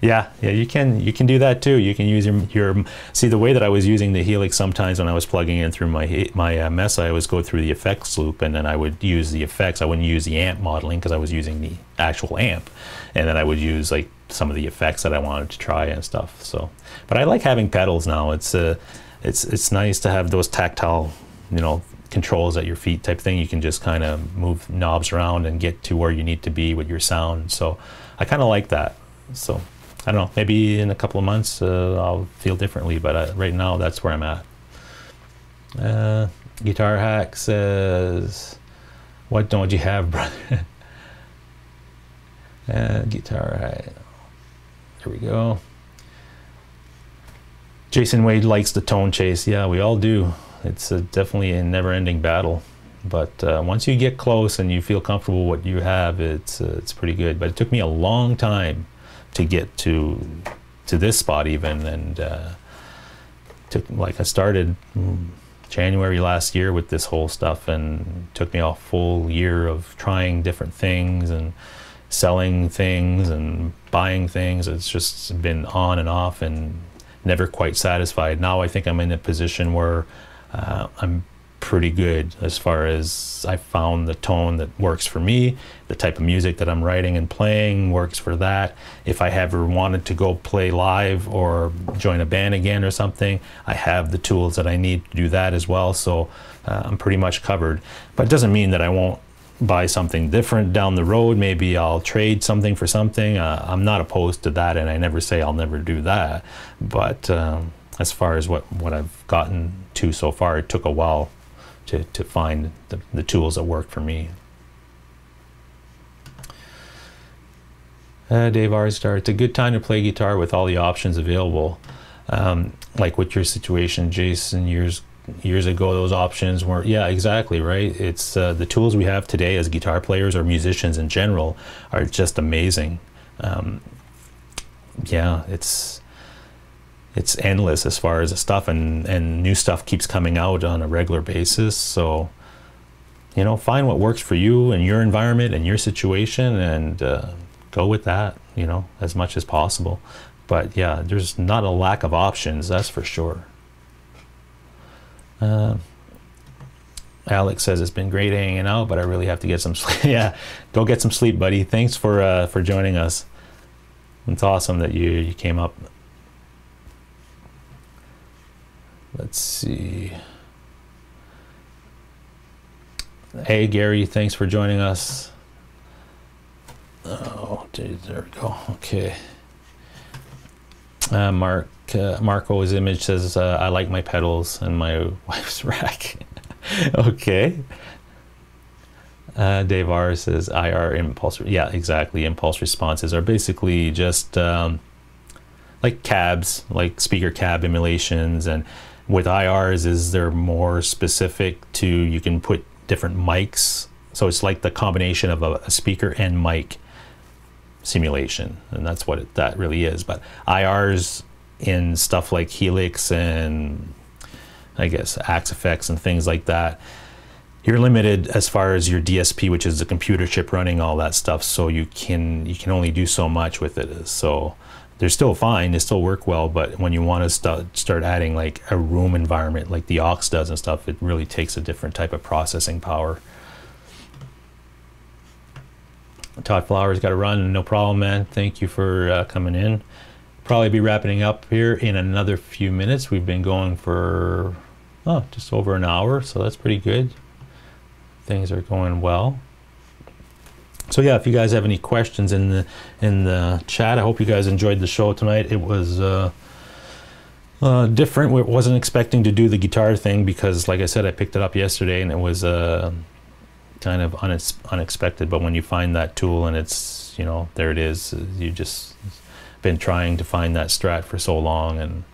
Speaker 1: yeah, you can do that too. You can use your see, the way that I was using the Helix sometimes when I was plugging in through my Mesa, I always go through the effects loop, and then I would use the effects. I wouldn't use the amp modeling because I was using the actual amp, and then I would use like some of the effects that I wanted to try and stuff. So, but I like having pedals now. It's nice to have those tactile, you know, controls at your feet type thing. You can just kind of move knobs around and get to where you need to be with your sound. So I kind of like that. So I don't know, maybe in a couple of months I'll feel differently, but right now that's where I'm at. Guitar Hack says, what don't you have, brother? Guitar Hack, there we go. Jason Wade likes the tone chase. Yeah, we all do. It's definitely a never-ending battle, but once you get close and you feel comfortable with what you have, it's pretty good. But it took me a long time to get to this spot even, and I started January last year with this whole stuff, and it took me a full year of trying different things and selling things and buying things. It's just been on and off and never quite satisfied. Now I think I'm in a position where I'm pretty good as far as I found the tone that works for me. The type of music that I'm writing and playing works for that. If I ever wanted to go play live or join a band again or something, I have the tools that I need to do that as well. So I'm pretty much covered. But it doesn't mean that I won't buy something different down the road. Maybe I'll trade something for something. I'm not opposed to that, and I never say I'll never do that. But as far as what I've gotten to so far, it took a while to find the tools that work for me. Dave Arstar, it's a good time to play guitar with all the options available. Like with your situation, Jason, years ago, those options weren't. Yeah, exactly, right? It's the tools we have today as guitar players or musicians in general are just amazing. Yeah, it's endless as far as the stuff, and new stuff keeps coming out on a regular basis. So, you know, find what works for you and your environment and your situation, and go with that, you know, as much as possible. But yeah, there's not a lack of options, that's for sure. Alex says, it's been great hanging out, but I really have to get some sleep. Yeah, go get some sleep, buddy. Thanks for joining us. It's awesome that you came up. Let's see. Hey Gary, thanks for joining us. Oh, geez, there we go. Okay. Marco's image says, I like my pedals and my wife's rack. Okay. Dave R says, IR impulse. Yeah, exactly. Impulse responses are basically just like cabs, like speaker cab emulations. And with IRs is they're more specific to, you can put different mics. So it's like the combination of a speaker and mic simulation, and that's what that really is. But IRs in stuff like Helix and I guess Axe Effects and things like that, you're limited as far as your DSP, which is the computer chip running all that stuff. So you can only do so much with it. So they're still fine, they still work well, but when you want to start adding like a room environment like the aux does and stuff, it really takes a different type of processing power. Todd Flowers, got to run. No problem, man. Thank you for coming in. Probably be wrapping up here in another few minutes. We've been going for just over an hour, so that's pretty good. Things are going well. So yeah, if you guys have any questions in the chat, I hope you guys enjoyed the show tonight. It was different. We wasn't expecting to do the guitar thing because, like I said, I picked it up yesterday and it was kind of unexpected. But when you find that tool and it's, you know, there it is, you just been trying to find that Strat for so long,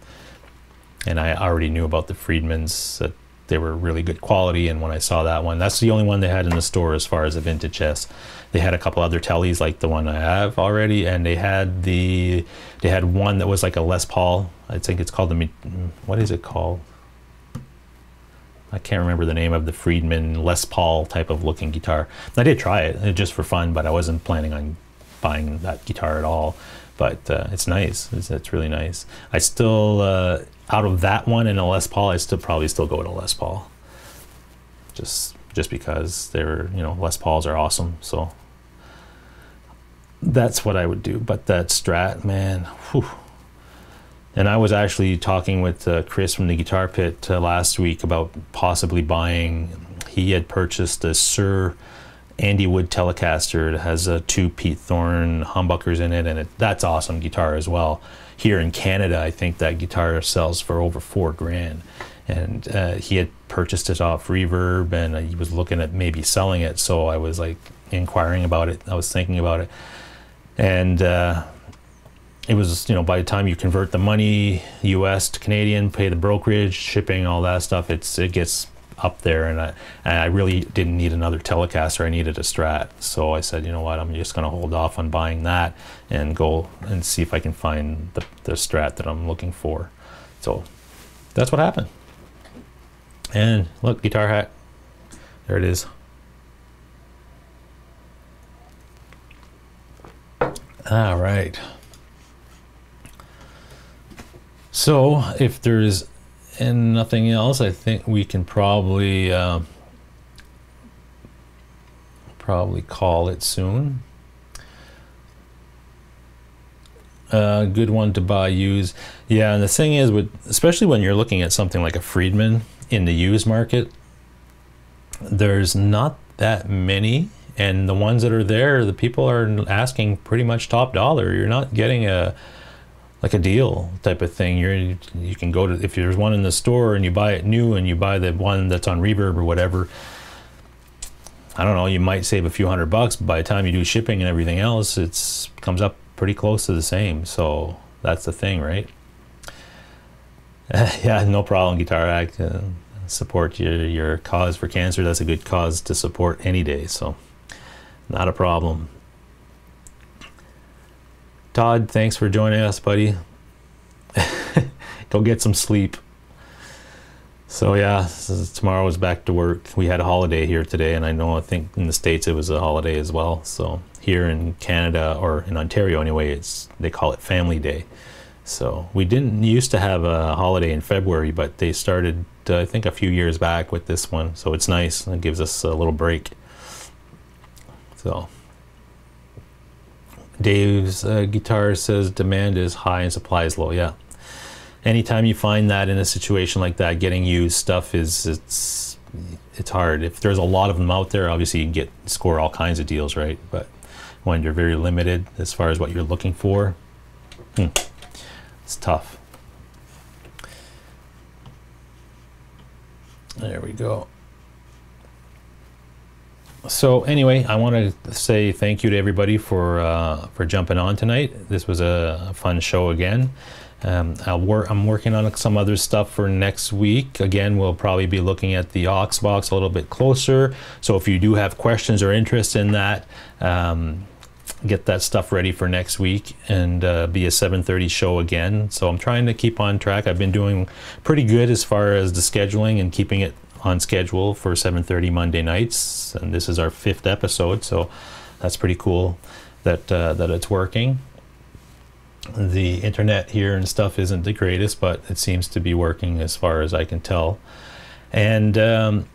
Speaker 1: and I already knew about the Friedmans they were really good quality. And when I saw that one, that's the only one they had in the store as far as a vintage chest. They had a couple other tellies like the one I have already, and they had one that was like a Les Paul. I think it's called what is it called? I can't remember the name of the Friedman Les Paul type of looking guitar. I did try it just for fun, but I wasn't planning on buying that guitar at all. But it's nice. It's really nice. I still, out of that one and a Les Paul, I probably still go with a Les Paul. Just because they're, Les Pauls are awesome. So that's what I would do. But that Strat, man, whew. And I was actually talking with Chris from the Guitar Pit last week about possibly buying. He had purchased a SMEER Andy Wood Telecaster. It has 2 Pete Thorne humbuckers in it, and that's awesome guitar as well. Here in Canada, I think that guitar sells for over $4,000. And he had purchased it off Reverb, and he was looking at maybe selling it. So I was like inquiring about it. I was thinking about it, and it was, by the time you convert the money, US to Canadian, pay the brokerage, shipping, all that stuff, it gets up there. And I really didn't need another Telecaster. I needed a Strat. So I said, you know what, I'm just going to hold off on buying that and go and see if I can find the Strat that I'm looking for. So that's what happened. And look, guitar hack. There it is. All right. So if there's nothing else, I think we can probably call it soon. Good one to buy used. Yeah, and the thing is, especially when you're looking at something like a Friedman in the used market, there's not that many, and the ones that are there, the people are asking pretty much top dollar. You're not getting a deal type of thing. You can go to, if there's one in the store and you buy it new and you buy the one that's on Reverb or whatever, I don't know, you might save a few $100, but by the time you do shipping and everything else, it comes up pretty close to the same. So that's the thing, right? Yeah, no problem, Guitar Hack. Support your cause for cancer. That's a good cause to support any day, so not a problem. Todd, thanks for joining us, buddy. Go get some sleep. So yeah, tomorrow is back to work. We had a holiday here today, and I think in the States it was a holiday as well. So here in Canada, or in Ontario anyway, they call it Family Day. So we didn't used to have a holiday in February, but they started, I think, a few years back with this one. So it's nice. It gives us a little break. So Dave's guitar says demand is high and supply is low. Yeah. Anytime you find that in a situation like that, getting used stuff it's hard. If there's a lot of them out there, obviously you can score all kinds of deals, right? But when you're very limited as far as what you're looking for, it's tough. There we go. So anyway, I want to say thank you to everybody for jumping on tonight. This was a fun show again. I'm working on some other stuff for next week. Again, we'll probably be looking at the aux box a little bit closer. So if you do have questions or interest in that, get that stuff ready for next week, and be a 7:30 show again. So I'm trying to keep on track. I've been doing pretty good as far as the scheduling and keeping it on schedule for 7:30 Monday nights, and this is our 5th episode, so that's pretty cool that it's working. The internet here and stuff isn't the greatest, but it seems to be working as far as I can tell. And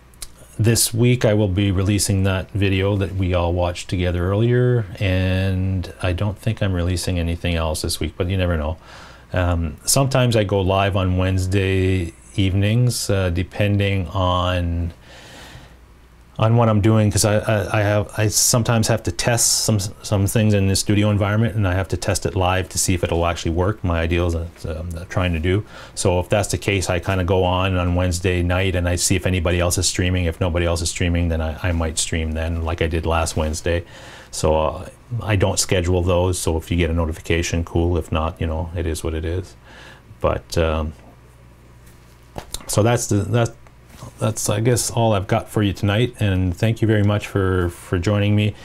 Speaker 1: this week I will be releasing that video that we all watched together earlier, and I don't think I'm releasing anything else this week, but you never know. Sometimes I go live on Wednesday evenings, depending on what I'm doing, because I sometimes have to test some things in the studio environment, and I have to test it live to see if it'll actually work. My ideas I'm trying to do. So if that's the case, I kind of go on Wednesday night and I see if anybody else is streaming. If nobody else is streaming, then I might stream then, like I did last Wednesday. So I don't schedule those. So if you get a notification, cool. If not, it is what it is. But so that's that's, I guess, all I've got for you tonight. And thank you very much for joining me.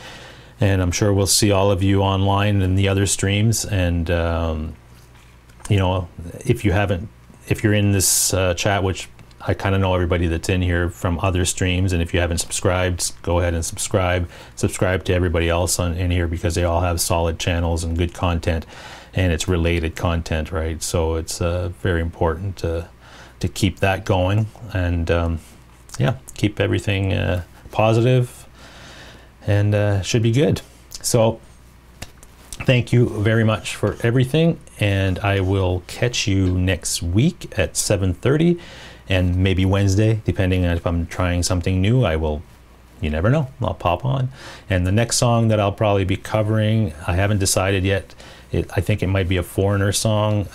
Speaker 1: And I'm sure we'll see all of you online in the other streams. And you know, if you're in this chat, which I kind of know everybody that's in here from other streams, and if you haven't subscribed, go ahead and subscribe to everybody else in here, because they all have solid channels and good content, and it's related content, right? So it's very important to keep that going, and yeah, keep everything positive, and should be good. So thank you very much for everything, and I will catch you next week at 7:30, and maybe Wednesday, depending on if I'm trying something new. You never know, I'll pop on. And the next song that I'll probably be covering, I haven't decided yet. I think it might be a Foreigner song,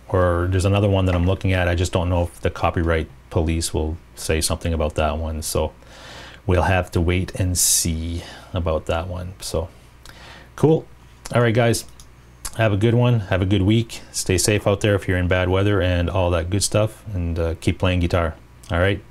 Speaker 1: or there's another one that I'm looking at. I just don't know if the copyright police will say something about that one, so we'll have to wait and see about that one. So cool. All right, guys, have a good one. Have a good week. Stay safe out there if you're in bad weather and all that good stuff, and keep playing guitar. All right.